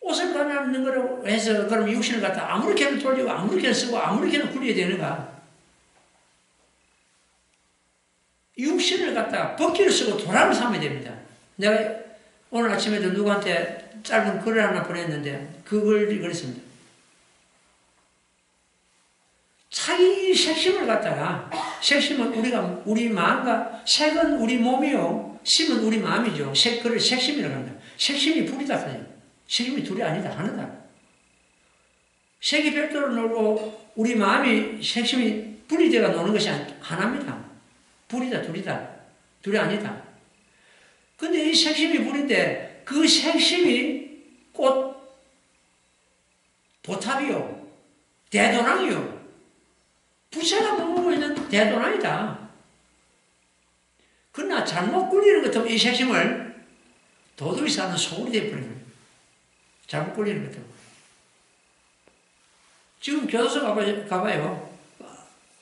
옷을 갈아입는 거라고 해서 그럼 육신을 갖다 아무렇게나 돌리고 아무렇게나 쓰고 아무렇게나 굴려야 되는가? 육신을 갖다 벗기를 쓰고 도랑을 삼아야 됩니다. 내가 오늘 아침에도 누구한테 짧은 글을 하나 보냈는데 그걸 그랬습니다. 자기 색심을 갖다가, 색심은 우리 마음과, 색은 우리 몸이요, 심은 우리 마음이죠. 그걸 색심이라고 합니다. 색심이 불이다. 색심이 둘이 아니다. 하나다. 색이 별도로 놀고 우리 마음이 색심이 분리되어 노는 것이 하나입니다. 불이다, 둘이다. 둘이 아니다. 근데 이 색심이 불인데 그 색심이 꽃, 보탑이요, 대도랑이요, 부채가 머물고 있는 대도랑이다. 그러나 잘못 굴리는 것 같으면 이 색심을 도둑이 사는 소굴이 되어버리는 거예요. 잘못 굴리는 것 같으면. 지금 교도소 가봐요.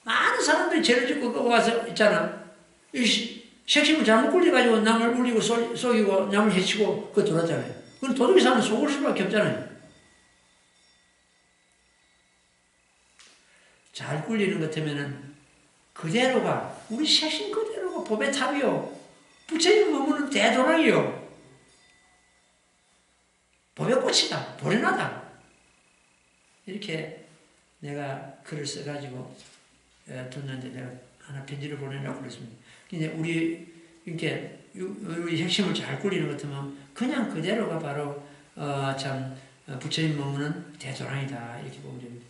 많은 사람들이 죄를 짓고 거기 와서 있잖아. 이 색심을 잘못 굴려가지고 남을 울리고 속이고 남을 해치고 그거 들어왔잖아요. 그건 도둑이 사는 속을 수밖에 없잖아요. 잘 굴리는 것 같으면은 그대로가, 우리 색심 그대로가 뭐 법의 탑이요. 부처님 법문은 대도랑이요. 법의 꽃이다. 보련하다. 이렇게 내가 글을 써가지고 뒀는데 내가 하나 편지를 보내려고 그랬습니다. 근데 우리 핵심을 잘 꾸리는 것 같으면 그냥 그대로가 바로 참 부처님 법문은 대도랑이다 이렇게 보면 됩니다.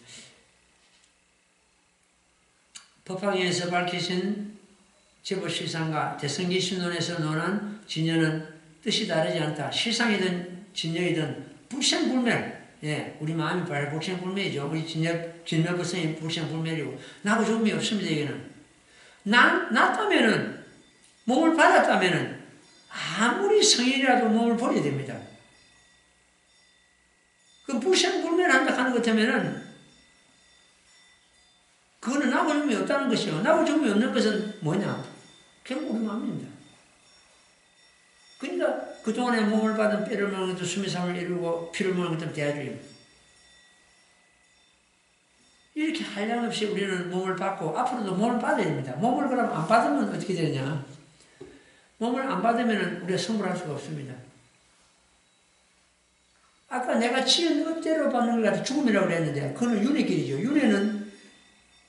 법화경에서 밝히신 제법실상과 대성기 신론에서 논한 진여는 뜻이 다르지 않다. 실상이든 진여이든 불생불멸. 예, 우리 마음이 바로 불생불멸이죠. 우리 진여불성이 불생불멸이고 나고 조금이 없습니다. 이거는 났다면은 몸을 받았다면은 아무리 성인이라도 몸을 버려야 됩니다. 그 불생불멸한다 하는 것 때문에는 그거는 나고 조금이 없다는 것이요. 나고 조금이 없는 것은 뭐냐? 결국 우리 마음입니다. 그러니까 그동안에 몸을 받은 뼈를 먹는 것도 수미삼을 이루고 피를 먹는 것도 대하주입니다. 이렇게 한량없이 우리는 몸을 받고 앞으로도 몸을 받아야 됩니다. 몸을 그럼 안 받으면 어떻게 되냐? 몸을 안 받으면 우리가 성불할 수가 없습니다. 아까 내가 지은 업대로 받는 걸 갖다 죽음이라고 그랬는데 그거는 윤회길이죠. 윤회는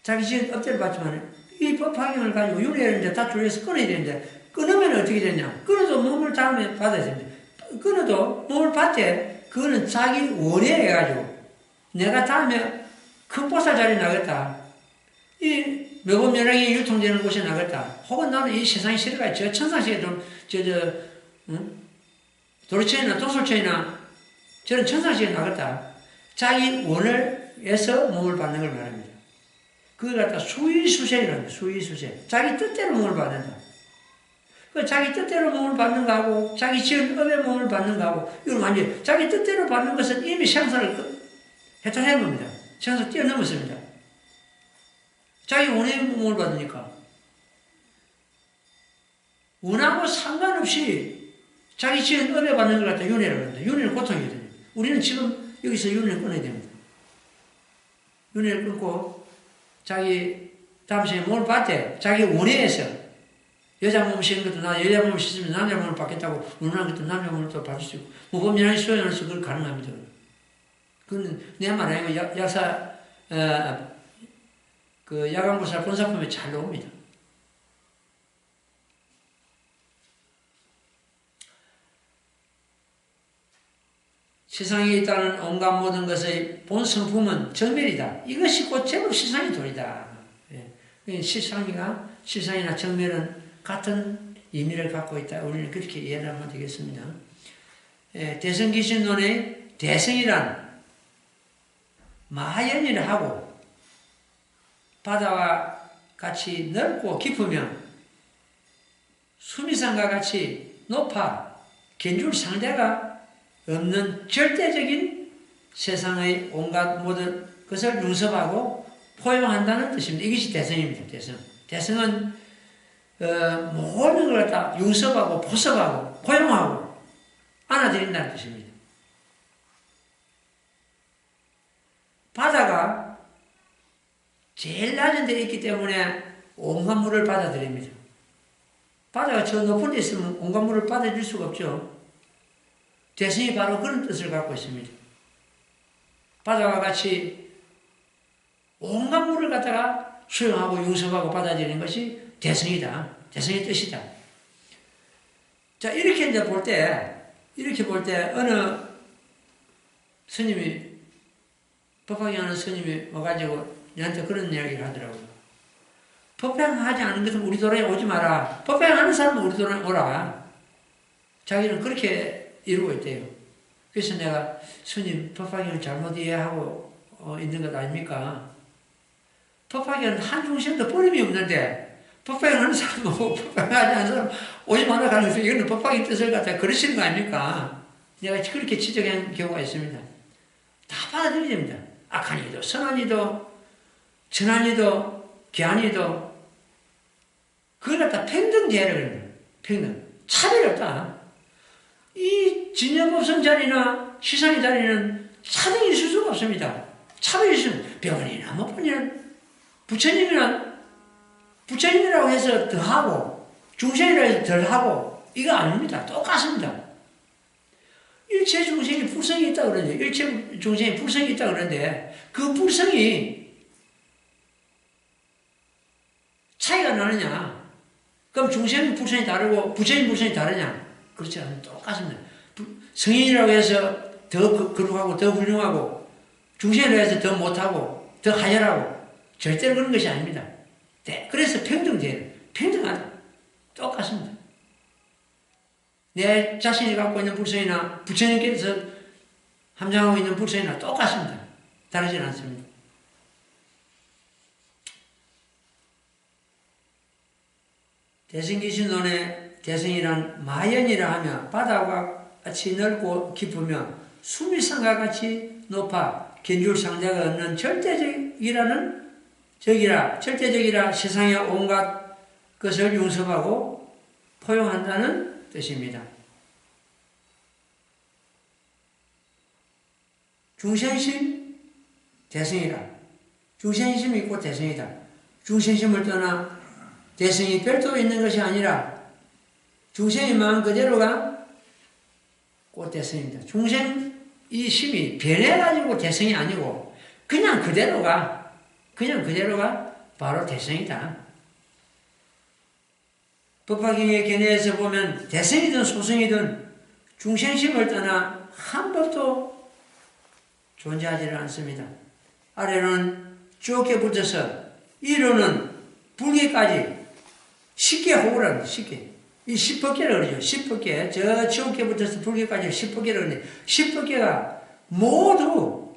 자기 지은 업대로 받지만 이 법화경을 가지고 윤회를 이제 다 조여서 끊어야 되는데 끊으면 어떻게 되냐? 끊어도 몸을 다음에 받아야 됩니다. 끊어도 몸을 받되 그거는 자기 원해해가지고 내가 다음에 큰 보살 자리에 나겠다. 이 묘법연락이 유통되는 곳에 나겠다. 혹은 나는 이 세상이 싫어가 저 천상시에 도리천이나 도솔천이나 저런 천상시에 나겠다. 자기 원을에서 몸을 받는 걸 말합니다. 그걸 갖다 수의수세라는 거예요. 수의수세. 자기 뜻대로 몸을 받는다. 그 자기 뜻대로 몸을 받는 거하고 자기 지은 업의 몸을 받는 거하고 이건 완전히 자기 뜻대로 받는 것은 이미 생사를 해탈해 봅니다. 생사 뛰어넘었습니다. 자기 원의 몸을 받으니까 원하고 상관없이 자기 지은 업에 받는 걸 갖다 윤회라고 합니다. 윤회는 고통이거든요. 우리는 지금 여기서 윤회를 끊어야 됩니다. 윤회를 끊고 자기 다음 생에 몸을 받되 자기 원해에서 여자 몸을 씻는 것도 나 여자 몸을 씻으면 남자 몸을 받겠다고 운운하는 것도 남자 몸을 또 받을 수 있고 무법연락이 수행해서 그걸 가능합니다. 그건 내 말 아니고 약사 그 야간보살 본사품에 잘 나옵니다. 세상에 있다는 온갖 모든 것의 본성품은 정멸이다. 이것이 곧 제법 실상의 도리다. 예. 실상이나 정멸은 같은 의미를 갖고 있다. 우리는 그렇게 이해를 하면 되겠습니다. 예, 대성기신론의 대성이란 마연이라 하고 바다와 같이 넓고 깊으며 수미산과 같이 높아 견줄 상대가 없는 절대적인 세상의 온갖 모든 것을 융섭하고 포용한다는 뜻입니다. 이것이 대성입니다. 대성은 모든 걸 다 융섭하고 포섭하고 포용하고 안아들인다는 뜻입니다. 바다가 제일 낮은 데 있기 때문에 온갖 물을 받아들입니다. 바다가 저 높은 데 있으면 온갖 물을 받아들일 수가 없죠. 대성이 바로 그런 뜻을 갖고 있습니다. 바다와 같이 온갖 물을 갖다가 수용하고 융섭하고 받아들이는 것이 대성이다. 대성의 뜻이다. 자, 이렇게 이제 볼 때, 어느 스님이, 법화경 하는 스님이 와가지고 얘한테 그런 이야기를 하더라고요. 법행하지 않은 것은 우리 도로에 오지 마라. 법행하는 사람은 우리 도로에 오라. 자기는 그렇게 이루고 있대요. 그래서 내가 스님, 법화경을 잘못 이해하고 있는 것 아닙니까? 법화경은 한 중심도 뿌림이 없는데, 법화경하는 사람은 오고, 법화경하지 않은 사람은 오지 마라 가는 거죠. 이거는 법화경 뜻을 갖다 그러시는 거 아닙니까? 내가 그렇게 지적한 경우가 있습니다. 다 받아들여야 됩니다. 악한 이도, 선한 이도, 천한 이도, 귀한 이도, 그걸 갖다 평등제를 그래요. 평등. 차별이 없다. 이 진여법성 자리나 시상의 자리는 차등이 있을 수가 없습니다. 차별이 있으면 병원이나 뭐 부처님이나 부처님이라고 해서 더하고 중생이라 해서 덜하고 이거 아닙니다. 똑같습니다. 일체 중생이 불성이 있다 그러는데 일체 중생이 불성이 있다 그러는데 그 불성이 차이가 나느냐? 그럼 중생의 불성이 다르고 부처의 불성이 다르냐? 그렇지 않아요. 똑같습니다. 성인이라고 해서 더 거룩하고 더 훌륭하고 중생이라고 해서 더 못하고 더 하열하고 절대로 그런 것이 아닙니다. 그래서 평등돼요. 평등하다. 똑같습니다. 내 자신이 갖고 있는 불성이나 부처님께서 함장하고 있는 불성이나 똑같습니다. 다르진 않습니다. 대승기신론의 대승이란 마연이라 하며 바다와 같이 넓고 깊으며 수미산과 같이 높아 견줄상대가 없는 절대적이라 세상의 온갖 것을 융섭하고 포용한다는 뜻입니다. 중생심 대승이라. 중생심이 있고 대승이다. 중생심을 떠나 대승이 별도로 있는 것이 아니라 중생의 마음 그대로가 곧 대승입니다. 중생 이 심이 변해가지고 대승이 아니고 그냥 그대로가 바로 대승이다. 법화경의 견해에서 보면 대승이든 소승이든 중생심을 떠나 한 법도 존재하지 않습니다. 아래로는 쭉 붙어서 위로는 불계까지 쉽게 호구를 합니다. 쉽게. 이 10법계를 그러죠. 10법계. 저 지옥계 붙어서 불계까지 10법계를 그러는데 10법계가 모두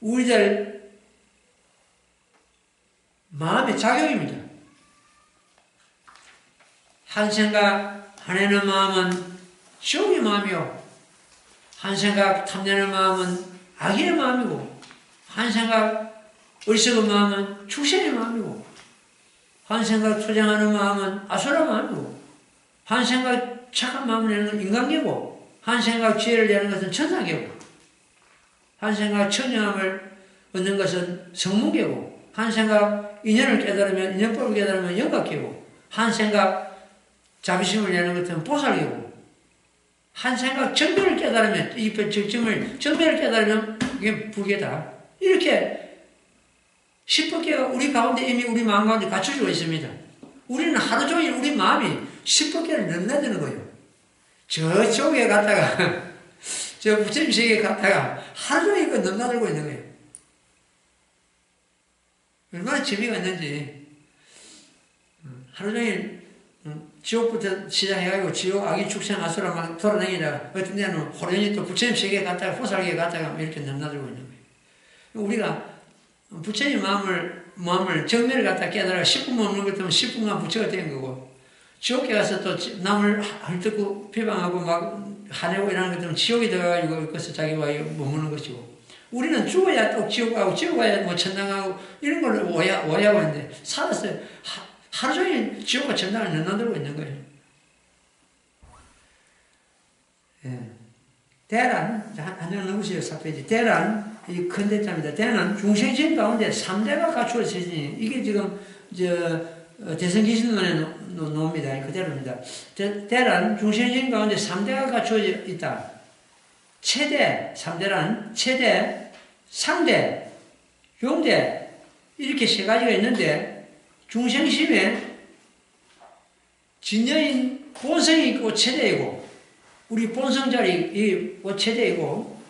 우리들 마음의 작용입니다. 한 생각 하내는 마음은 지옥의 마음이요. 한 생각 탐내는 마음은 악의 마음이고 한 생각 어리석은 마음은 축생의 마음이고 한 생각 투쟁하는 마음은 아수라 마음이고 한 생각 착한 마음을 내는 건 인간계고 한 생각 지혜를 내는 것은 천상계고 한 생각 천명함을 얻는 것은 성문계고 한 생각 인연을 깨달으면 인연법을 깨달으면 영각계고 한 생각 자비심을 내는 것은 보살계고 한 생각 정멸을 깨달으면 이 정멸을 깨달으면 이게 불계다. 이렇게 10법계가 우리 가운데 이미 우리 마음 가운데 갖춰지고 있습니다. 우리는 하루 종일 우리 마음이 10법계를 넘나드는 거예요. 저쪽에 갔다가 저 부처님 세계에 갔다가 하루 종일 그 넘나들고 있는 거예요. 얼마나 재미가 있는지. 하루 종일 지옥부터 시작해가지고 지옥 악의 축생 아수라 막 돌아다니다가 어떤 데는 호련히 또 부처님 세계에 갔다가 보살계에 갔다가 이렇게 넘나들고 있는 거예요. 우리가 부처님 마음을 정면을 갖다 깨달아 10분 먹는 것 때문에 10분간 부처가 된 거고 지옥에 가서 또 남을 헐뜯고 비방하고 막 화내고 이러는 것 때문에 지옥에 들어가가지고 거기서 자기와 머무는 것이고 우리는 죽어야 또 지옥 가고 지옥 가야 뭐 천당 가고 이런 걸 오해하고 있는데 살았어요. 하루 종일 지옥과 천당을 넘나들고 있는 거예요. 예. 대란, 한장 넘으세요, 4페이지. 대란, 이 큰 대자입니다. 대는 중생심 가운데 3대가 갖추어지니, 이게 지금, 대성기신론에 놓습니다. 그대로입니다. 대란, 중생심 가운데 3대가 갖추어져 있다. 최대, 3대란, 최대, 상대, 용대, 이렇게 세 가지가 있는데, 중생심에 진여인 본성이 있고 최대이고, 우리 본성자리 최대이고,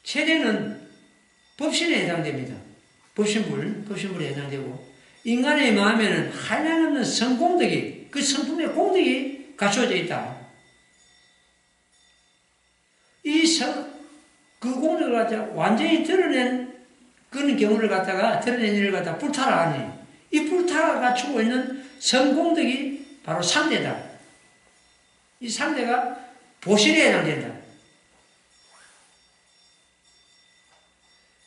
최대는 법신에 해당됩니다. 법신불에 해당되고, 인간의 마음에는 한량없는 성공덕이, 그 성품의 공덕이 갖춰져 있다. 그 공덕을 갖다가 완전히 드러낸 그런 경우를 드러낸 일을 갖다가 불타라 하니, 이 불타가 갖추고 있는 성공덕이 바로 상대다. 이 상대가 보신에 해당된다.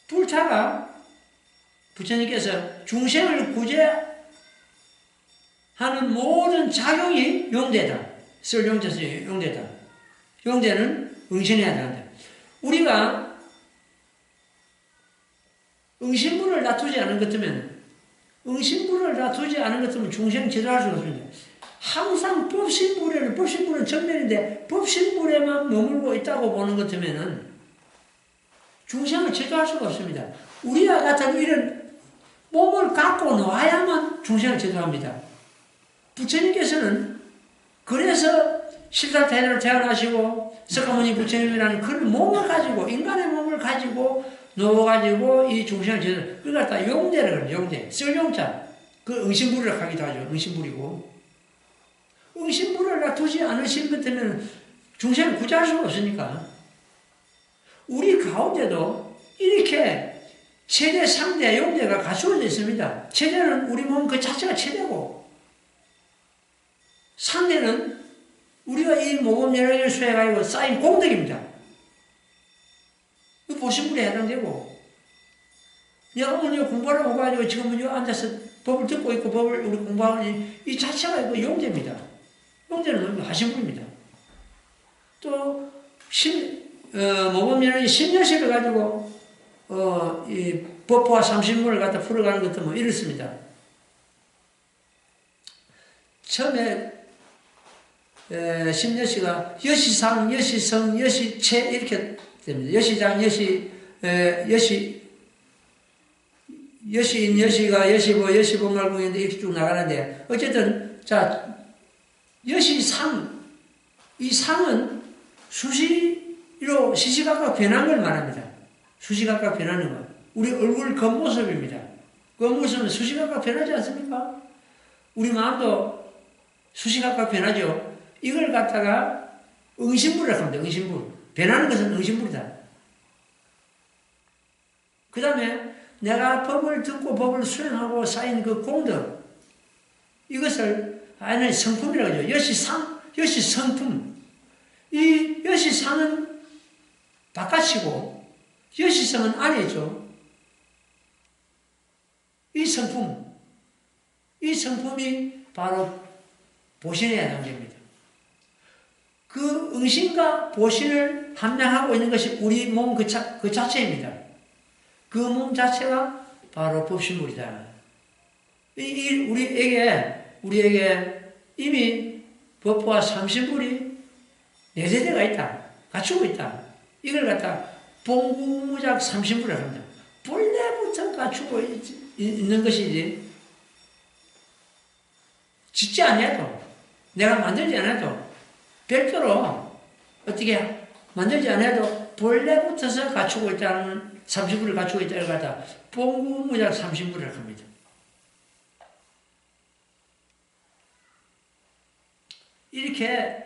불타가 부처님께서 중생을 구제하는 모든 작용이 용대다. 쓸 용자서 용대다. 용대는 응신해야 된다. 우리가 응신물을 놔두지 않은 것 같으면 응신부를 다 두지 않은 것처럼 중생 제도할 수가 없습니다. 항상 법신불에는 정면인데 법신불에만 머물고 있다고 보는 것 같으면은 중생을 제도할 수가 없습니다. 우리와 같은 이런 몸을 갖고 놓아야만 중생을 제도합니다. 부처님께서는 그래서 실사태자로 태어나시고 석가모니 부처님이라는 그런 몸을 가지고 인간의 몸을 가지고 놓아가지고 이 중생을 제도 그걸 갖다 용대라 그래요. 용대 쓸용자 그 응신불이라고 하기도 하죠. 응신불이고 응신불을 놔두지 않으신 것 때문에 중생을 구제할 수가 없으니까 우리 가운데도 이렇게 체대, 상대, 용대가 갖추어져 있습니다. 체대는 우리 몸 그 자체가 체대고 상대는 우리가 이 모범 연락을 수행하고 쌓인 공덕입니다. 그 보신불에 해당되고 내가 오늘 공부하러 오가지고 지금은 여기 앉아서 법을 듣고 있고 법을 우리 공부하는 이 자체가 이거 용대입니다. 용대는 하신불입니다. 또 모범 연락이 10년씩을 가지고 이 법화 30문을 갖다 풀어가는 것도 뭐 이렇습니다. 처음에 10년씩가 여시상, 여시성, 여시체 이렇게 됩니다. 여시장, 여시인, 여시가, 여시보, 여시보말궁인데 이렇게 쭉 나가는데 어쨌든 자 여시상 이 상은 수시로 시시각각 변한 걸 말합니다. 수시각각 변하는 것. 우리 얼굴 겉모습입니다. 겉모습은 수시각각 변하지 않습니까? 우리 마음도 수시각각 변하죠. 이걸 갖다가 응신불이라고 합니다. 응신불. 변하는 것은 응신불이다. 그 다음에 내가 법을 듣고 법을 수행하고 쌓인 그 공덕 이것을 하나의 성품이라고 하죠. 여시상, 여시성품. 이 여시상은 바깥이고 여시성은 안이죠. 이 성품이 바로 보신에 해당됩니다. 그 응신과 보신을 함량하고 있는 것이 우리 몸 그 자체입니다. 그 몸 자체가 바로 법신물이다. 우리에게 이미 법화 30불이 내재되가 있다. 갖추고 있다. 이걸 갖다 봉구무작 30불이라고 합니다. 본래부터 갖추고 있는 것이지 짓지 않아도 내가 만들지 않아도 별도로 어떻게 만들지 않아도 본래부터서 갖추고 있다는 30불을 갖추고 있다는 걸 갖다 봉구무작 30불이라고 합니다. 이렇게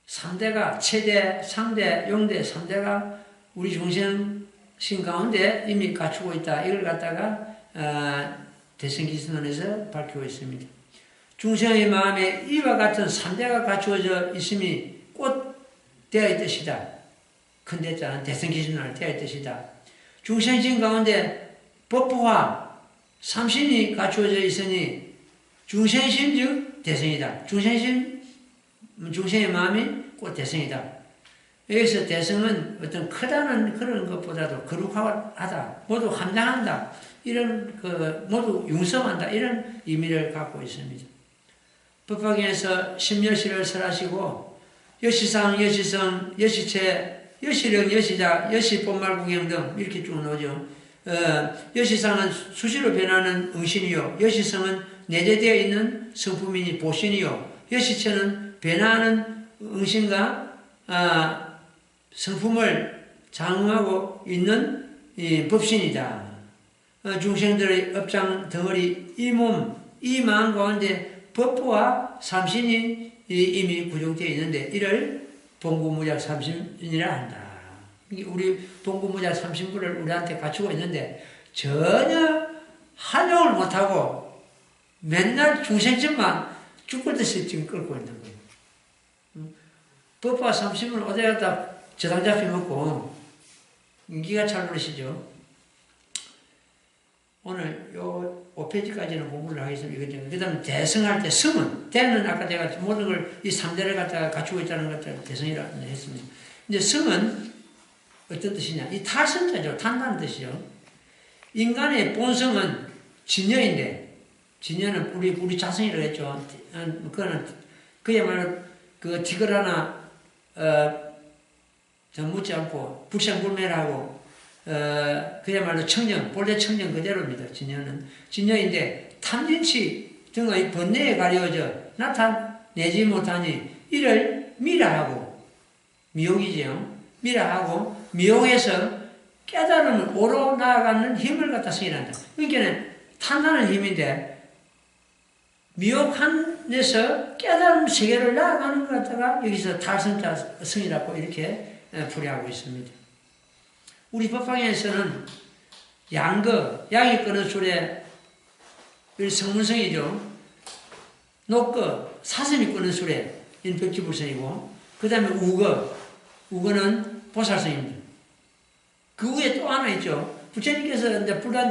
3대가 체대, 상대, 용대 3대가 우리 중생신 가운데 이미 갖추고 있다. 이걸 갖다가 대승기선언에서 밝히고 있습니다. 중생의 마음에 이와 같은 3대가 갖추어져 있음이 곧 되어 있듯이다. 큰 대자는 대승기선언을 되어 있듯이다. 중생신 가운데 법부화, 삼신이 갖추어져 있으니 중생신 즉 대승이다. 중생의 마음이 곧 대승이다. 여기서 대승은 어떤 크다는 그런 것보다도 거룩하다, 모두 함장한다, 이런 모두 융성한다 이런 의미를 갖고 있습니다. 법화경에서 심여시를 설하시고 여시상, 여시성, 여시체, 여시령, 여시자, 여시본말구경 등 이렇게 쭉 나오죠. 여시상은 수시로 변하는 응신이요, 여시성은 내재되어 있는 성품이니 보신이요, 여시체는 변화하는 응신과 성품을 장하고 있는 법신이다. 중생들의 업장 덩어리 이 몸, 이 마음 가운데 법부와 삼신이 이미 구정되어 있는데 이를 봉구무작 삼신이라 한다. 우리 봉구무작 삼신부를 우리한테 갖추고 있는데 전혀 활용을 못하고 맨날 중생집만 죽을듯이 지금 끌고 있는 거예요. 법화 30은 어디 갔다 저당 잡혀먹고 기가 찰 노릇이죠. 오늘 요 5페이지까지는 공부를 하겠습니다. 그 다음에 대승할 때 승은, 대는 아까 제가 모든 걸 이 3대를 갖다가 갖추고 있다는 것을 대승이라고 했습니다. 이제 승은 어떤 뜻이냐? 이 탈승자죠. 탄다는 뜻이요. 인간의 본성은 진여는 우리 자성이라고 했죠. 그거는 그야말로 그 티글 하나 묻지 않고 불생불멸하고 그야말로 청정, 본래 청정 그대로입니다. 진여인데 탐진치 등의 번뇌에 가려져 나타내지 못하니 이를 미라하고 미혹이죠. 미라하고 미혹해서 깨달음을 오로 나아가는 힘을 갖다 승인한다. 그러니까 탄탄한 힘인데 미혹한데서 깨달음 세계를 나아가는 것 갖다가 여기서 달성자 승이라고 이렇게 풀이하고 있습니다. 우리 법화에서는 양이 끄는 술에 성문성이죠. 녹거, 사슴이 끄는 술에 백지불성이고 그 다음에 우거는 보살성입니다. 그 위에 또 하나 있죠. 부처님께서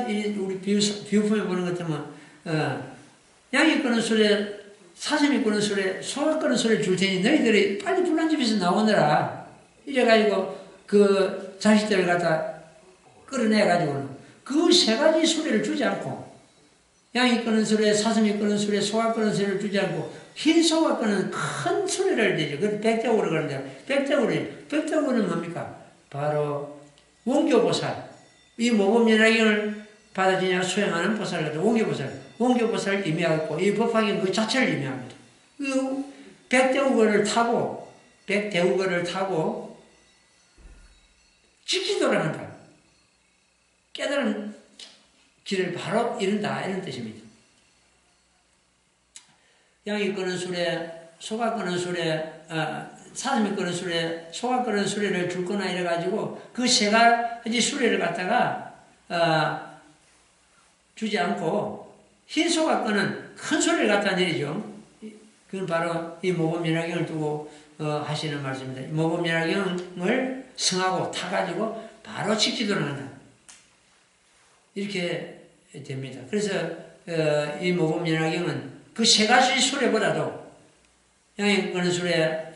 이제 우리 비유품에 보는 것 같으면 양이 끄는 술에 사슴이 끄는 술에 소가 끄는 술에 줄 테니 너희들이 빨리 불난집에서 나오느라 이래가지고 그 자식들을 갖다 끌어내가지고는 그 세 가지 수레를 주지 않고 양이 끄는 수레, 사슴이 끄는 수레, 소가 끄는 수레를 주지 않고 흰 소가 끄는 큰 수레를 내죠. 그걸 백대우로 그러는데 백대우는 뭡니까? 바로 원교보살. 이 모범연화경을 받아들이냐 수행하는 보살을 원교보살을 의미하고 이 법화경 그 자체를 의미합니다. 그 백대우거를 타고 직지도를 한다. 깨달은 길을 바로 이룬다 이런 뜻입니다. 양이 끄는 수레, 소가 끄는 수레, 사슴이 끄는 수레, 소가 끄는 수레를 줄 거나 이래가지고 그 세 가지 수레를 갖다가 주지 않고 흰 소가 끄는 큰 수레를 갖다 내리죠. 그건 바로 이 모범연화경을 두고 하시는 말씀입니다. 모범연화경을 승하고 타가지고 바로 직지도를 한다. 이렇게 됩니다. 그래서 이 모범연화경은 그 세 가지 수레보다도 양이 끄는 수레,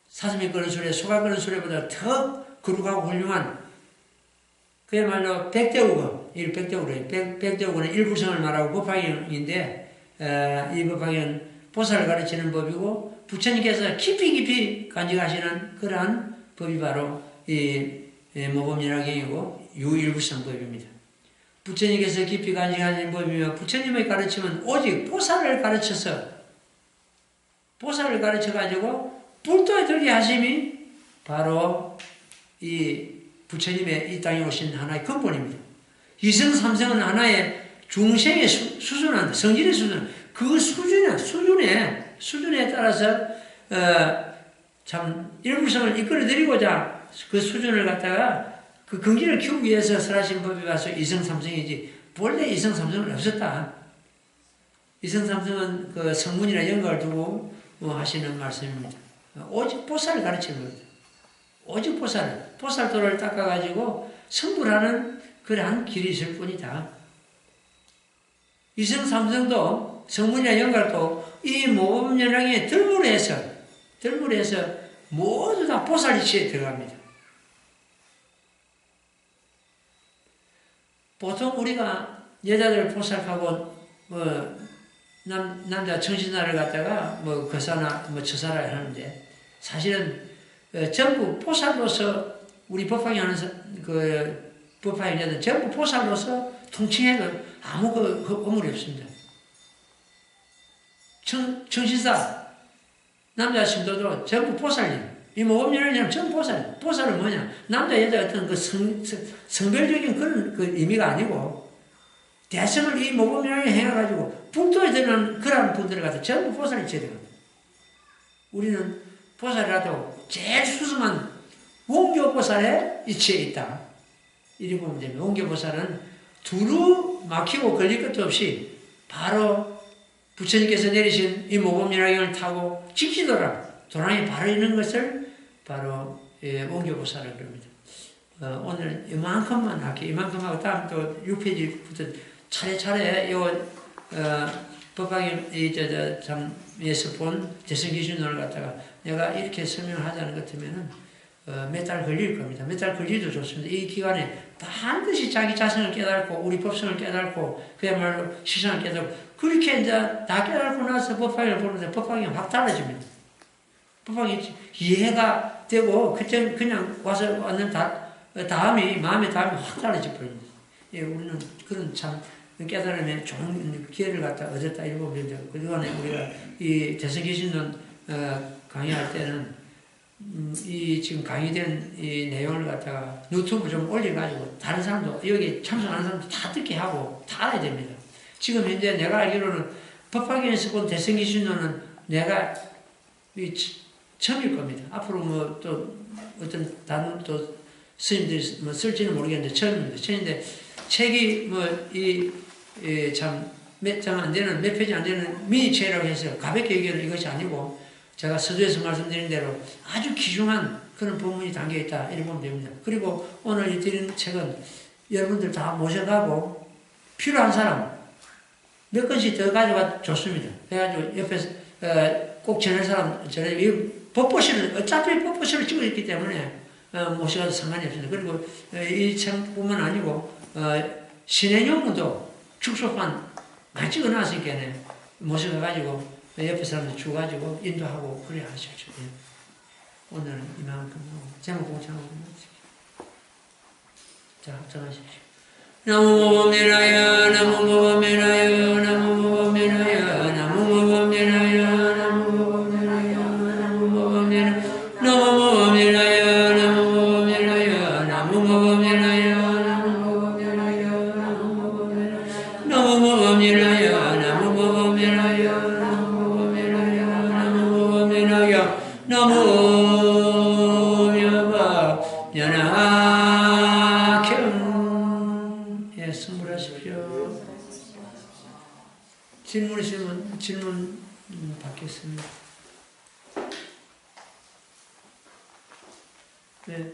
사슴이 끄는 수레, 소가 끄는 수레보다 더 거룩하고 훌륭한 그야말로 백대우거, 이 백대우거는 일부성을 말하고 법화경인데 이 법화경은 보살을 가르치는 법이고 부처님께서 깊이 간직하시는 그러한 법이 바로 이 모범연화경이고 유일부성법입니다. 부처님께서 깊이 간직하시는 법이며 부처님의 가르침은 오직 보살을 가르쳐가지고 불도에 들게 하심이 바로 이 부처님의 이 땅에 오신 하나의 근본입니다. 이성 삼성은 하나의 중생의 수준한다. 성질의 수준. 그 수준에 따라서 참 일부성을 이끌어드리고자 그 수준을 갖다가 그 긍지를 키우기 위해서 설하신 법이 와서 이성삼성이지 본래 이성삼성은 없었다. 이성삼성은 그 성문이나 연관을 두고 하시는 말씀입니다. 오직 보살을 가르치는 겁니다. 오직 보살도를 닦아가지고 성불하는 그러한 길이 있을 뿐이다. 이성삼성도 성문이나 연관도 이 모범연화경에 들물해서 모두 다 보살 이치에 들어갑니다. 보통 우리가 여자들 보살하고 남자 청신나를 갖다가 거사나 처사라 하는데 사실은 전부 보살로서 우리 법화경 하는 그 법화경자들 전부 보살로서 통칭해도 아무 의무이 없습니다. 청신사 남자 신도도 전부 보살님. 이 모범연화경은 전부 보살. 보살은 뭐냐? 남자 여자 어떤 그 성별적인 그런 그 의미가 아니고 대성을 이 모범연화경에 해가지고 불도에 드는 그런 분들을 갖다 전부 보살이 쳐야 됩니다. 우리는 보살이라도 제일 수승한 원교보살의 이치에 있다. 이렇게 보면 됩니다. 원교보살은 두루 막히고 걸릴 것도 없이 바로 부처님께서 내리신 이 모범연화경을 타고 직지도라 도랑이 바로 있는 것을 바로 원교보살을 그럽니다. 오늘 이만큼만 할게요. 이만큼 하고 다음 또 6페이지부터 차례차례 법화경에서 본 대성기준론을 갖다가 내가 이렇게 설명을 하자는 것 같으면은 몇 달 걸릴 겁니다. 몇 달 걸리도 좋습니다. 이 기간에 반드시 자기 자신을 깨닫고 우리 법성을 깨닫고 그야말로 시선을 깨닫고 그렇게 이제 다 깨닫고 나서 법화경을 보는데 법화경이 확 달라집니다. 법화경이 이해가 되고 그때 그냥 와서 왔는 다음이 마음의 다음이 확 달라져 버립니다. 예, 우리는 그런 참 깨달음에 좋은 기회를 갖다 얻었다 이렇게 보면 되죠. 그동안에 우리가 이 대성기신론 강의할 때는 이 지금 강의된 이 내용을 갖다가 유튜브 좀 올려가지고 다른 사람도 여기 참석하는 사람도 다 듣게 하고 다 알아야 됩니다. 지금 현재 내가 알기로는 법화경에서 본 대성기신론은 내가 처음일 겁니다. 앞으로 뭐 또 어떤 다른 또 스님들이 뭐 쓸지는 모르겠는데 처음입니다. 처음인데 책이 뭐 참 몇 장 안 되는 몇 페이지 안 되는 미니책이라고 해서 가볍게 얘기하는 이것이 아니고 제가 서두에서 말씀드린 대로 아주 귀중한 그런 본문이 담겨있다 이렇게 보면 됩니다. 그리고 오늘 이 드린 책은 여러분들 다 모셔가고 필요한 사람 몇 건씩 더 가져가 좋습니다. 그래가지고 옆에서 꼭 전할 사람 이 법보시를 어차피 법보시를 찍어 있기 때문에 모셔가도 상관이 없습니다. 그리고 이 책뿐만 아니고 신행용문도 축소판 많이 찍어놨으니까 모셔가가지고 옆에 사람들 줘가지고 인도하고 그래 하시죠. 오늘은 이만큼 하고 제목 공창하고 자 합장하십시오. 나무모범미라야 나무모범미라야 나무모범미라야 나무모범미라야 나무모범미라야 나무모범미라야 나무모범미라야 나무모범미라야 나무모범미라야 나무모범미라야 나무모범미라야 나무묘바 연하경 예, 승불하십시오. 질문 있으면 질문 받겠습니다. 네.